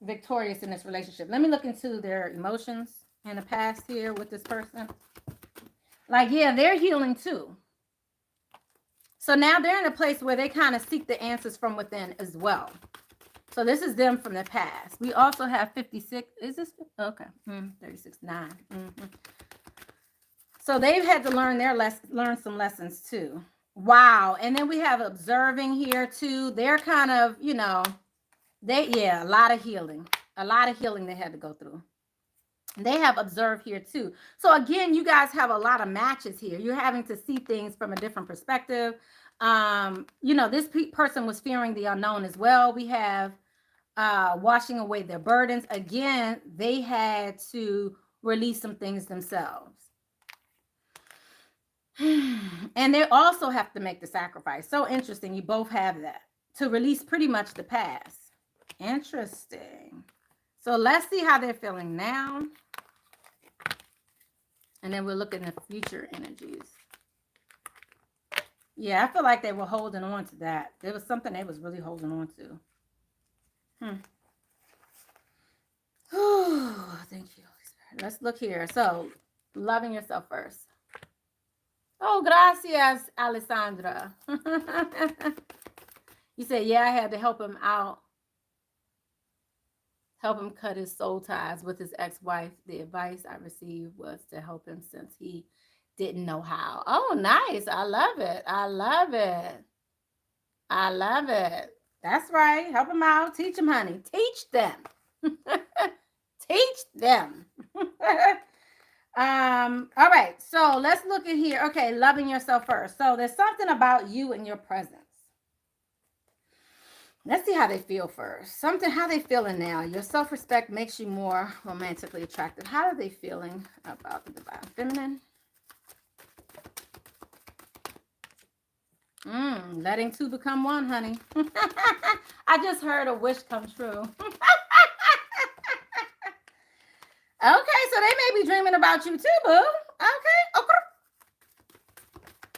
victorious in this relationship. Let me look into their emotions in the past here with this person. Like, yeah, they're healing too. So now they're in a place where they kind of seek the answers from within as well. So this is them from the past. We also have 56. Is this? Okay. 36, 9. So they've had to learn learn some lessons too. Wow. And then we have observing here too. They're kind of, you know, a lot of healing. A lot of healing they had to go through. They have observed here too. So again, you guys have a lot of matches here. You're having to see things from a different perspective. You know, this person was fearing the unknown as well. We have washing away their burdens. Again, they had to release some things themselves. And they also have to make the sacrifice. So interesting. You both have that to release pretty much the past. Interesting. So let's see how they're feeling now. And then we'll look at the future energies. Yeah, I feel like they were holding on to that. There was something they was really holding on to. Thank you, Holy Spirit. Let's look here. So, loving yourself first. Oh, gracias, Alessandra. You said, yeah, I had to help him out. Help him cut his soul ties with his ex-wife. The advice I received was to help him since he didn't know how. Oh, nice. I love it. I love it. I love it. That's right. Help him out. Teach him, honey. Teach them. Teach them. All right. So let's look at here. Okay. Loving yourself first. So there's something about you and your presence. Let's see how they feel first. How they feeling now. Your self-respect makes you more romantically attractive. How are they feeling about the divine feminine? Letting two become one, honey. I just heard a wish come true. Okay, so they may be dreaming about you too, boo. Okay.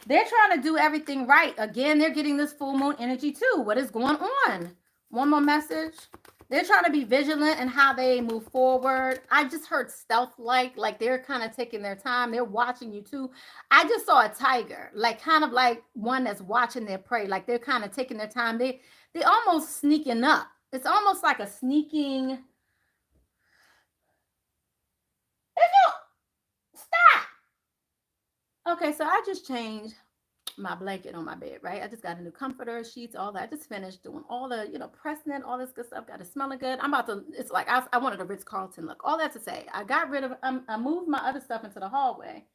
They're trying to do everything right. Again, they're getting this full moon energy too. What is going on? One more message. They're trying to be vigilant in how they move forward. I just heard stealth-like they're kind of taking their time. They're watching you too. I just saw a tiger, like kind of like one that's watching their prey. Like they're kind of taking their time. They almost sneaking up. It's almost like a sneaking. Stop. Okay, so I just changed my blanket on my bed, right? I just got a new comforter, sheets, all that. I just finished doing all the, pressing it, all this good stuff. Got it smelling good. I'm about to, it's like, I wanted a Ritz-Carlton look. All that to say, I got rid of, I moved my other stuff into the hallway.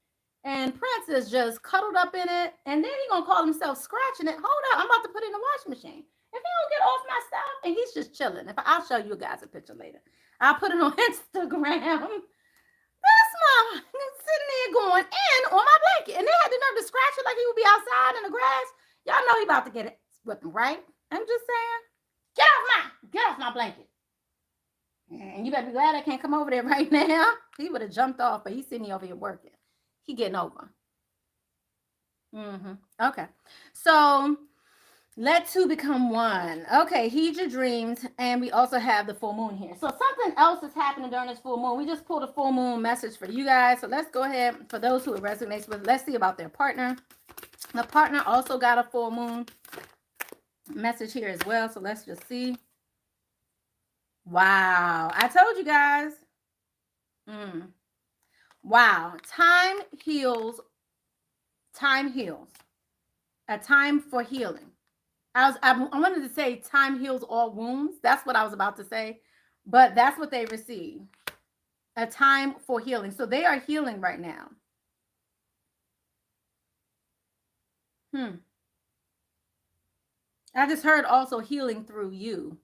And Prince is just cuddled up in it. And then he's going to call himself scratching it. Hold up, I'm about to put it in the washing machine. If he don't get off my stuff, and he's just chilling. I'll show you guys a picture later. I'll put it on Instagram. That's my sitting there going in on my blanket. And they had the nerve to scratch it like he would be outside in the grass. Y'all know he about to get it with him, right? I'm just saying. Get off my blanket. And you better be glad I can't come over there right now. He would have jumped off, but he's sitting over here working. He getting over. Okay. So let two become one. Okay, heed your dreams. And we also have the full moon here. So something else is happening during this full moon. We just pulled a full moon message for you guys. So let's go ahead. For those who it resonates with, let's see about their partner. The partner also got a full moon message here as well. So let's just see. Wow. I told you guys. Wow. Time heals. Time heals. A time for healing. I wanted to say time heals all wounds. That's what I was about to say. But that's what they receive. A time for healing. So they are healing right now. I just heard also healing through you.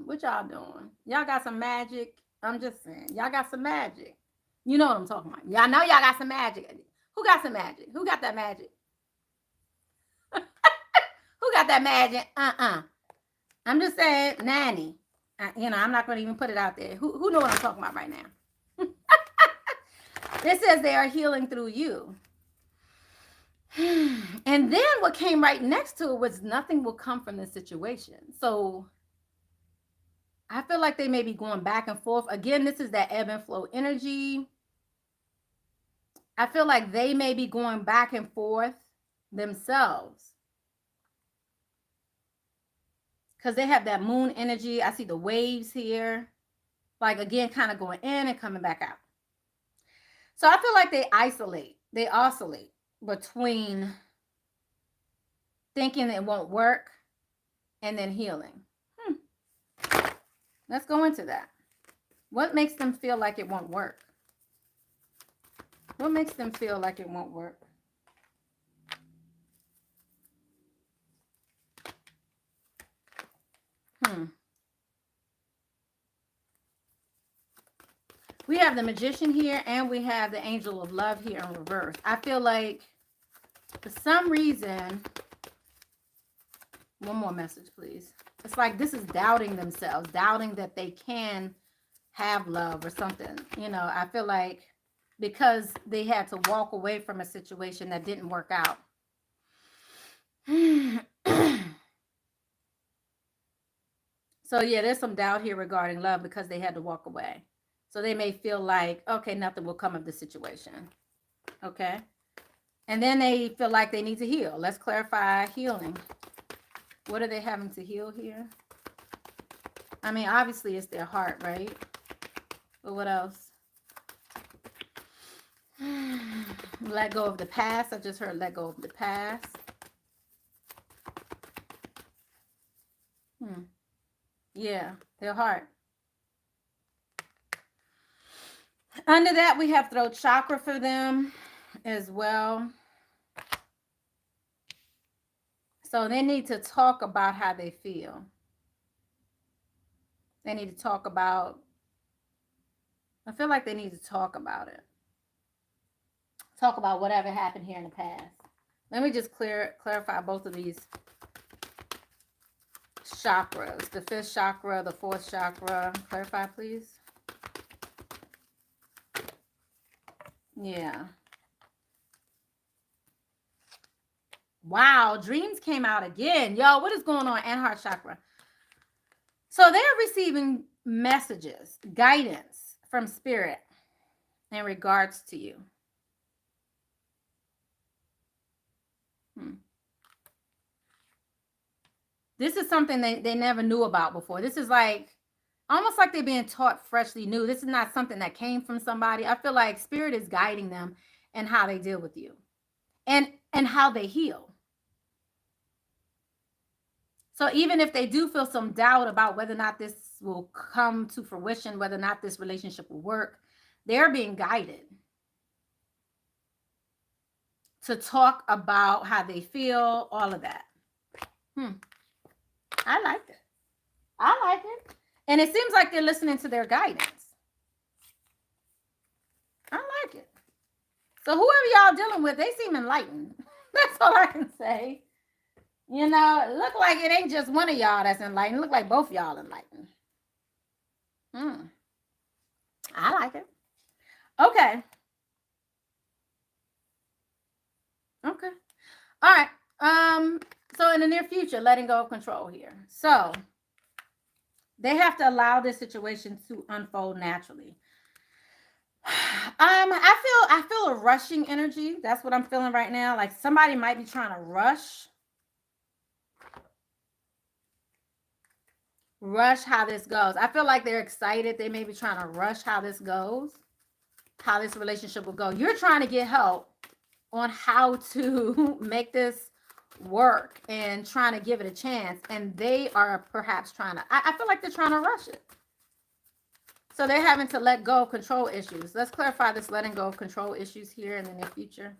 What y'all doing? Y'all got some magic. I'm just saying. Y'all got some magic. You know what I'm talking about. Y'all know y'all got some magic. Who got some magic? Who got that magic? Who got that magic? I'm just saying, nanny. I'm not going to even put it out there. Who know what I'm talking about right now? This says they are healing through you. And then what came right next to it was nothing will come from this situation. So I feel like they may be going back and forth. Again, this is that ebb and flow energy. I feel like they may be going back and forth themselves. Because they have that moon energy. I see the waves here. Like, again, kind of going in and coming back out. So I feel like they isolate. They oscillate between thinking it won't work and then healing. Let's go into that. What makes them feel like it won't work? What makes them feel like it won't work? We have the Magician here and we have the Angel of Love here in reverse. I feel like for some reason, one more message, please. It's like this is doubting themselves, doubting that they can have love or something. I feel like because they had to walk away from a situation that didn't work out. So yeah, there's some doubt here regarding love because they had to walk away. So they may feel like, okay, nothing will come of the situation. Okay. And then they feel like they need to heal. Let's clarify healing. What are they having to heal here? I mean, obviously it's their heart, right? But what else? Let go of the past. I just heard let go of the past. Yeah, their heart. Under that, we have throat chakra for them as well. So they need to talk about how they feel. They need to talk about, I feel like they need to talk about it. Talk about whatever happened here in the past. Let me just clarify both of these chakras. The 5th chakra, the 4th chakra. Clarify, please. Yeah. Wow, dreams came out again. Yo, what is going on? And heart chakra. So they're receiving messages, guidance from spirit in regards to you. This is something they never knew about before. This is like, almost like they're being taught freshly new. This is not something that came from somebody. I feel like spirit is guiding them in how they deal with you and how they heal. So even if they do feel some doubt about whether or not this will come to fruition, whether or not this relationship will work, they're being guided to talk about how they feel, all of that. I like it. I like it. And it seems like they're listening to their guidance. I like it. So whoever y'all dealing with, they seem enlightened. That's all I can say. It look like it ain't just one of y'all that's enlightened. It look like both y'all enlightened. I like it. Okay. Okay. All right. So in the near future, letting go of control here. So they have to allow this situation to unfold naturally. I feel a rushing energy. That's what I'm feeling right now. Like somebody might be trying to rush how this goes. I feel like they're excited. They may be trying to rush how this goes. how this relationship will go. You're trying to get help on how to make this work and trying to give it a chance. And they are perhaps trying to, I feel like they're trying to rush it. So they're having to let go of control issues. Let's clarify this letting go of control issues here in the near future.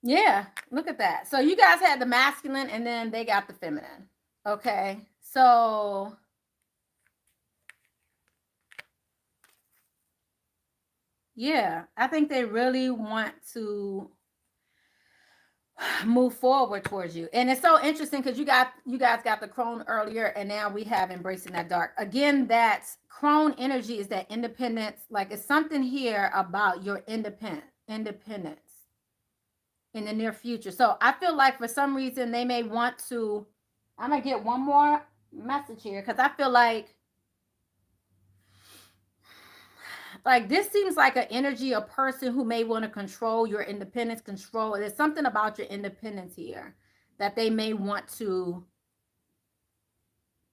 Yeah, look at that. So you guys had the masculine and then they got the feminine. Okay, so yeah, I think they really want to move forward towards you. And it's so interesting because you guys got the crone earlier, and now we have embracing that dark. Again, that crone energy is that independence. Like, it's something here about your independence in the near future. So I feel like for some reason they may want to, I'm gonna get one more message here because I feel like this seems like an energy, a person who may want to control your independence, control. There's something about your independence here that they may want to,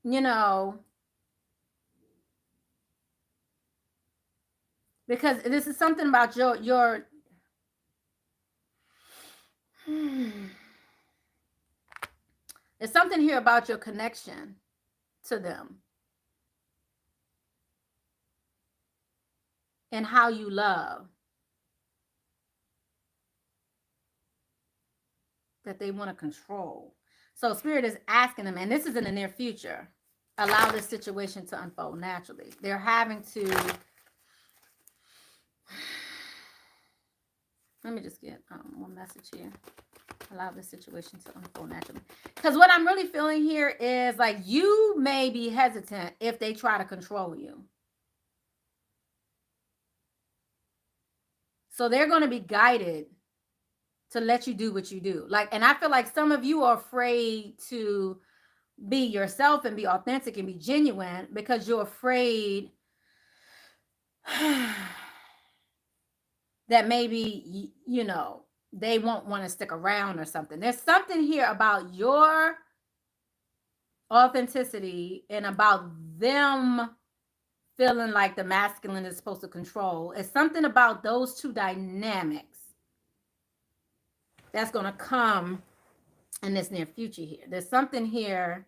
you know, because this is something about your there's something here about your connection to them and how you love that they want to control. So Spirit is asking them, and this is in the near future, allow this situation to unfold naturally. They're having to, let me just get one message here. Allow this situation to unfold naturally. Because what I'm really feeling here is like you may be hesitant if they try to control you. So they're going to be guided to let you do what you do. Like, and I feel like some of you are afraid to be yourself and be authentic and be genuine because you're afraid that maybe, you know, they won't want to stick around or something. There's something here about your authenticity and about them feeling like the masculine is supposed to control. It's something about those two dynamics that's going to come in this near future here. There's something here.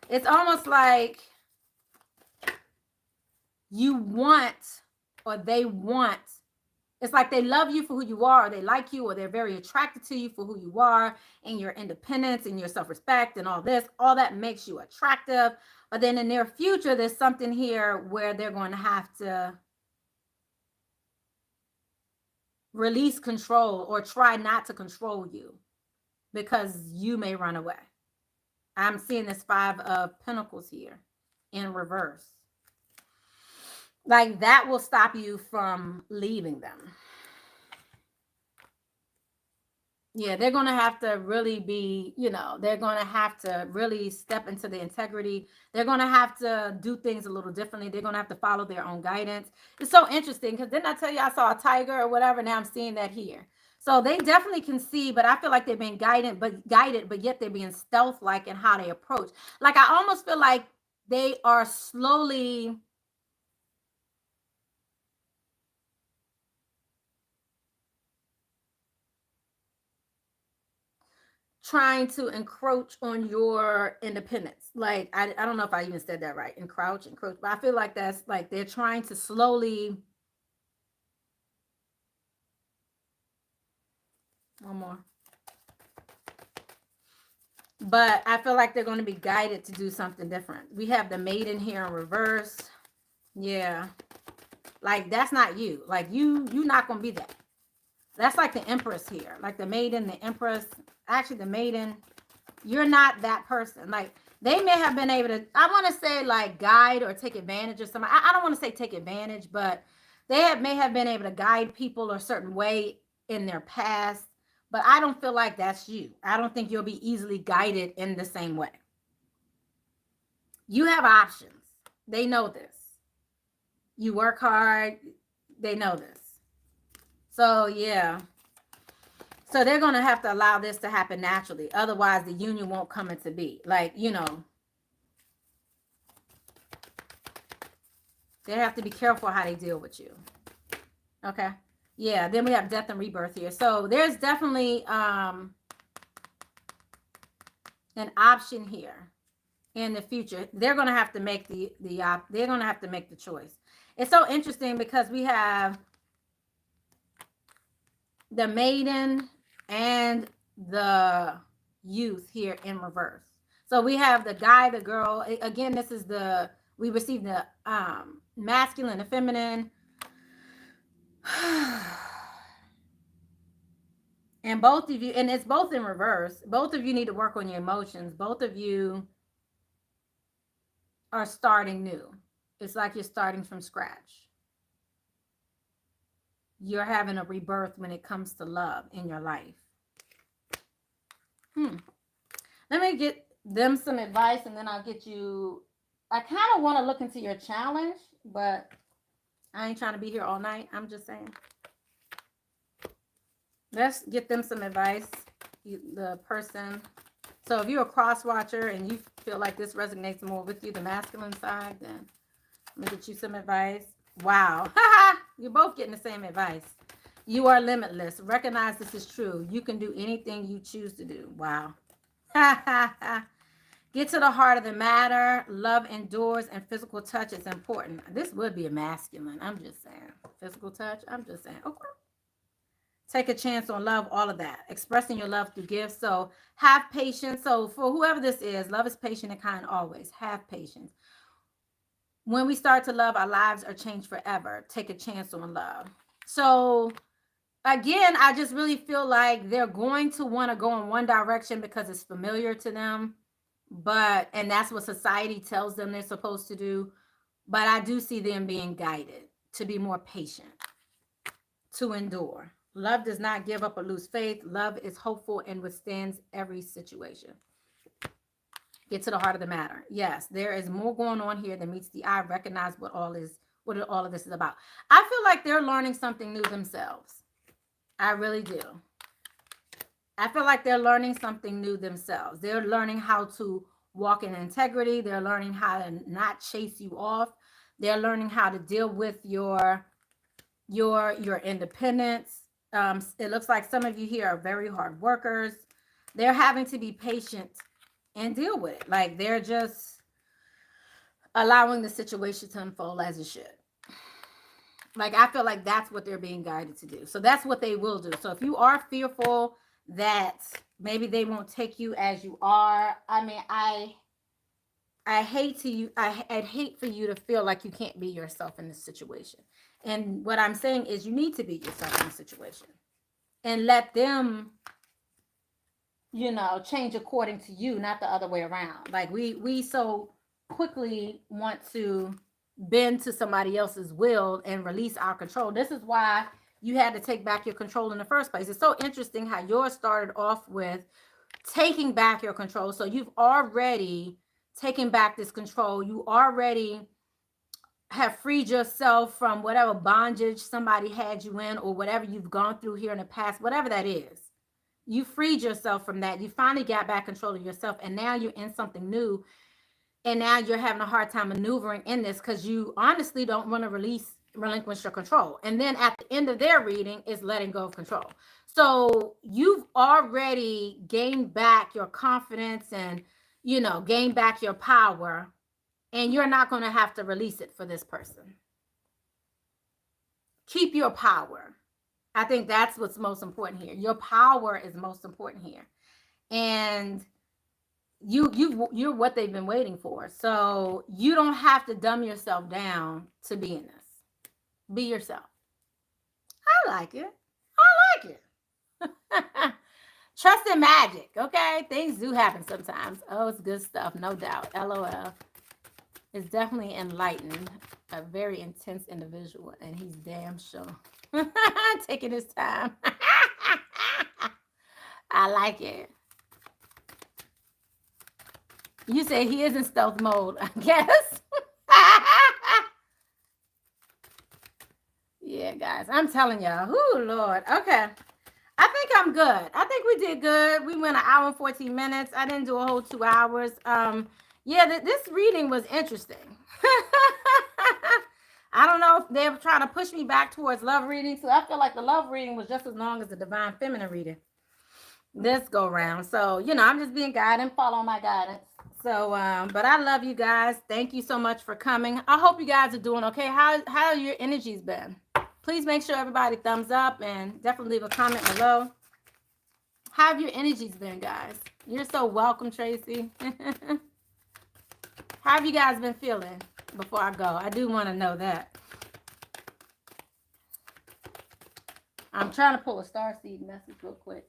It's almost like you want, or they want, it's like they love you for who you are, or they like you, or they're very attracted to you for who you are and your independence and your self-respect and all this. All that makes you attractive. But then in their future, there's something here where they're going to have to release control or try not to control you because you may run away. I'm seeing this 5 of Pentacles here in reverse. Like that will stop you from leaving them. Yeah, they're going to have to really be, you know, they're going to have to really step into the integrity. They're going to have to do things a little differently. They're going to have to follow their own guidance. It's so interesting because didn't I tell you I saw a tiger or whatever? Now I'm seeing that here. So they definitely can see, but I feel like they've been guided, but yet they're being stealth-like in how they approach. Like I almost feel like they are slowly trying to encroach on your independence. Like, I don't know if I even said that right. Encroach, but I feel like that's like they're trying to slowly. One more. But I feel like they're going to be guided to do something different. We have the Maiden here in reverse. Yeah. Like, that's not you. Like, you're not going to be that. That's like the Empress here. Like the Maiden, the Empress. Actually, the Maiden. You're not that person. Like, they may have been able to, I want to say, like, guide or take advantage of somebody. I don't want to say take advantage, but they may have been able to guide people a certain way in their past. But I don't feel like that's you. I don't think you'll be easily guided in the same way. You have options. They know this. You work hard. They know this. So, yeah. So they're going to have to allow this to happen naturally. Otherwise, the union won't come into be. Like, you know, They have to be careful how they deal with you. Okay. Yeah, then we have death and rebirth here. So there's definitely an option here in the future. They're going to have to make they're going to have to make the choice. It's so interesting because we have the maiden and the youth here in reverse. So we have the guy, the girl. Again, this is we received the masculine, the feminine. And both of you, and it's both in reverse. Both of you need to work on your emotions. Both of you are starting new. It's like you're starting from scratch. You're having a rebirth when it comes to love in your life. Let me get them some advice, and then I'll get you. I kind of want to look into your challenge, but I ain't trying to be here all night. I'm just saying. Let's get them some advice. The person. So if you're a cross watcher and you feel like this resonates more with you, the masculine side, then let me get you some advice. Wow. You're both getting the same advice. You are limitless. Recognize this is true. You can do anything you choose to do. Wow. Get to the heart of the matter. Love endures and physical touch is important. This would be a masculine. I'm just saying. Physical touch. I'm just saying. Okay. Take a chance on love, all of that. Expressing your love through gifts. So have patience. So for whoever this is, love is patient and kind always. Have patience. When we start to love, our lives are changed forever. Take a chance on love. So again, I just really feel like they're going to want to go in one direction because it's familiar to them. And that's what society tells them they're supposed to do. But I do see them being guided to be more patient, to endure. Love does not give up or lose faith. Love is hopeful and withstands every situation. Get to the heart of the matter. Yes, there is more going on here than meets the eye. Recognize what all of this is about. I feel like they're learning something new themselves. I really do. I feel like they're learning something new themselves. They're learning how to walk in integrity. They're learning how to not chase you off. They're learning how to deal with your independence. It looks like some of you here are very hard workers. They're having to be patient and deal with it. Like they're just allowing the situation to unfold as it should. Like I feel like that's what they're being guided to do. So that's what they will do. So if you are fearful that maybe they won't take you as you are, I mean, I'd hate for you to feel like you can't be yourself in this situation. And what I'm saying is you need to be yourself in the situation and let them, change according to you, not the other way around. Like we so quickly want to bend to somebody else's will and release our control. This is why you had to take back your control in the first place. It's so interesting how yours started off with taking back your control. So you've already taken back this control. You already have freed yourself from whatever bondage somebody had you in or whatever you've gone through here in the past, whatever that is. You freed yourself from that. You finally got back control of yourself, and now you're in something new. And now you're having a hard time maneuvering in this because you honestly don't want to relinquish your control. And then at the end of their reading is letting go of control. So you've already gained back your confidence and, gained back your power. And you're not going to have to release it for this person. Keep your power. I think that's what's most important here. Your power is most important here. And you're what they've been waiting for. So you don't have to dumb yourself down to be in this. Be yourself. I like it. Trust in magic. Okay. Things do happen sometimes. Oh, it's good stuff. No doubt. LOL. It's definitely enlightened. A very intense individual. And he's damn sure taking his time. I like it. You say he is in stealth mode, I guess. Yeah, guys, I'm telling y'all. Oh, Lord. Okay. I think I'm good. I think we did good. We went 1 hour and 14 minutes. I didn't do a whole 2 hours. Yeah, this reading was interesting. I don't know if they're trying to push me back towards love reading. So I feel like the love reading was just as long as the divine feminine reading this go round. So, I'm just being guided and follow my guidance. So, but I love you guys. Thank you so much for coming. I hope you guys are doing okay. How your energies been? Please make sure everybody thumbs up and definitely leave a comment below. How have your energies been, guys? You're so welcome, Tracy. How have you guys been feeling before I go? I do want to know that. I'm trying to pull a starseed message real quick.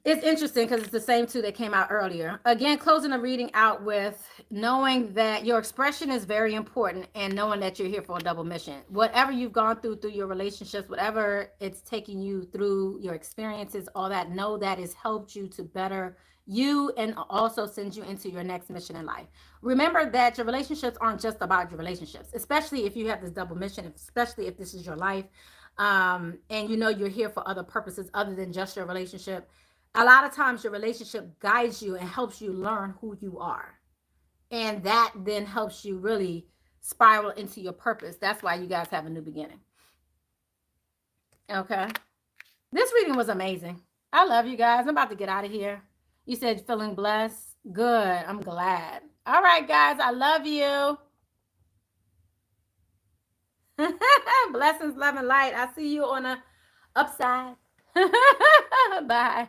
It's interesting because it's the same two that came out earlier. Again, closing the reading out with knowing that your expression is very important and knowing that you're here for a double mission. Whatever you've gone through your relationships, whatever it's taking you through your experiences, all that, know that has helped you to better you and also sends you into your next mission in life. Remember that your relationships aren't just about your relationships, especially if you have this double mission, especially if this is your life, and you're here for other purposes other than just your relationship. A lot of times your relationship guides you and helps you learn who you are. And that then helps you really spiral into your purpose. That's why you guys have a new beginning. Okay. This reading was amazing. I love you guys. I'm about to get out of here. You said feeling blessed. Good. I'm glad. All right, guys. I love you. Blessings, love, and light. I see you on the upside. Bye.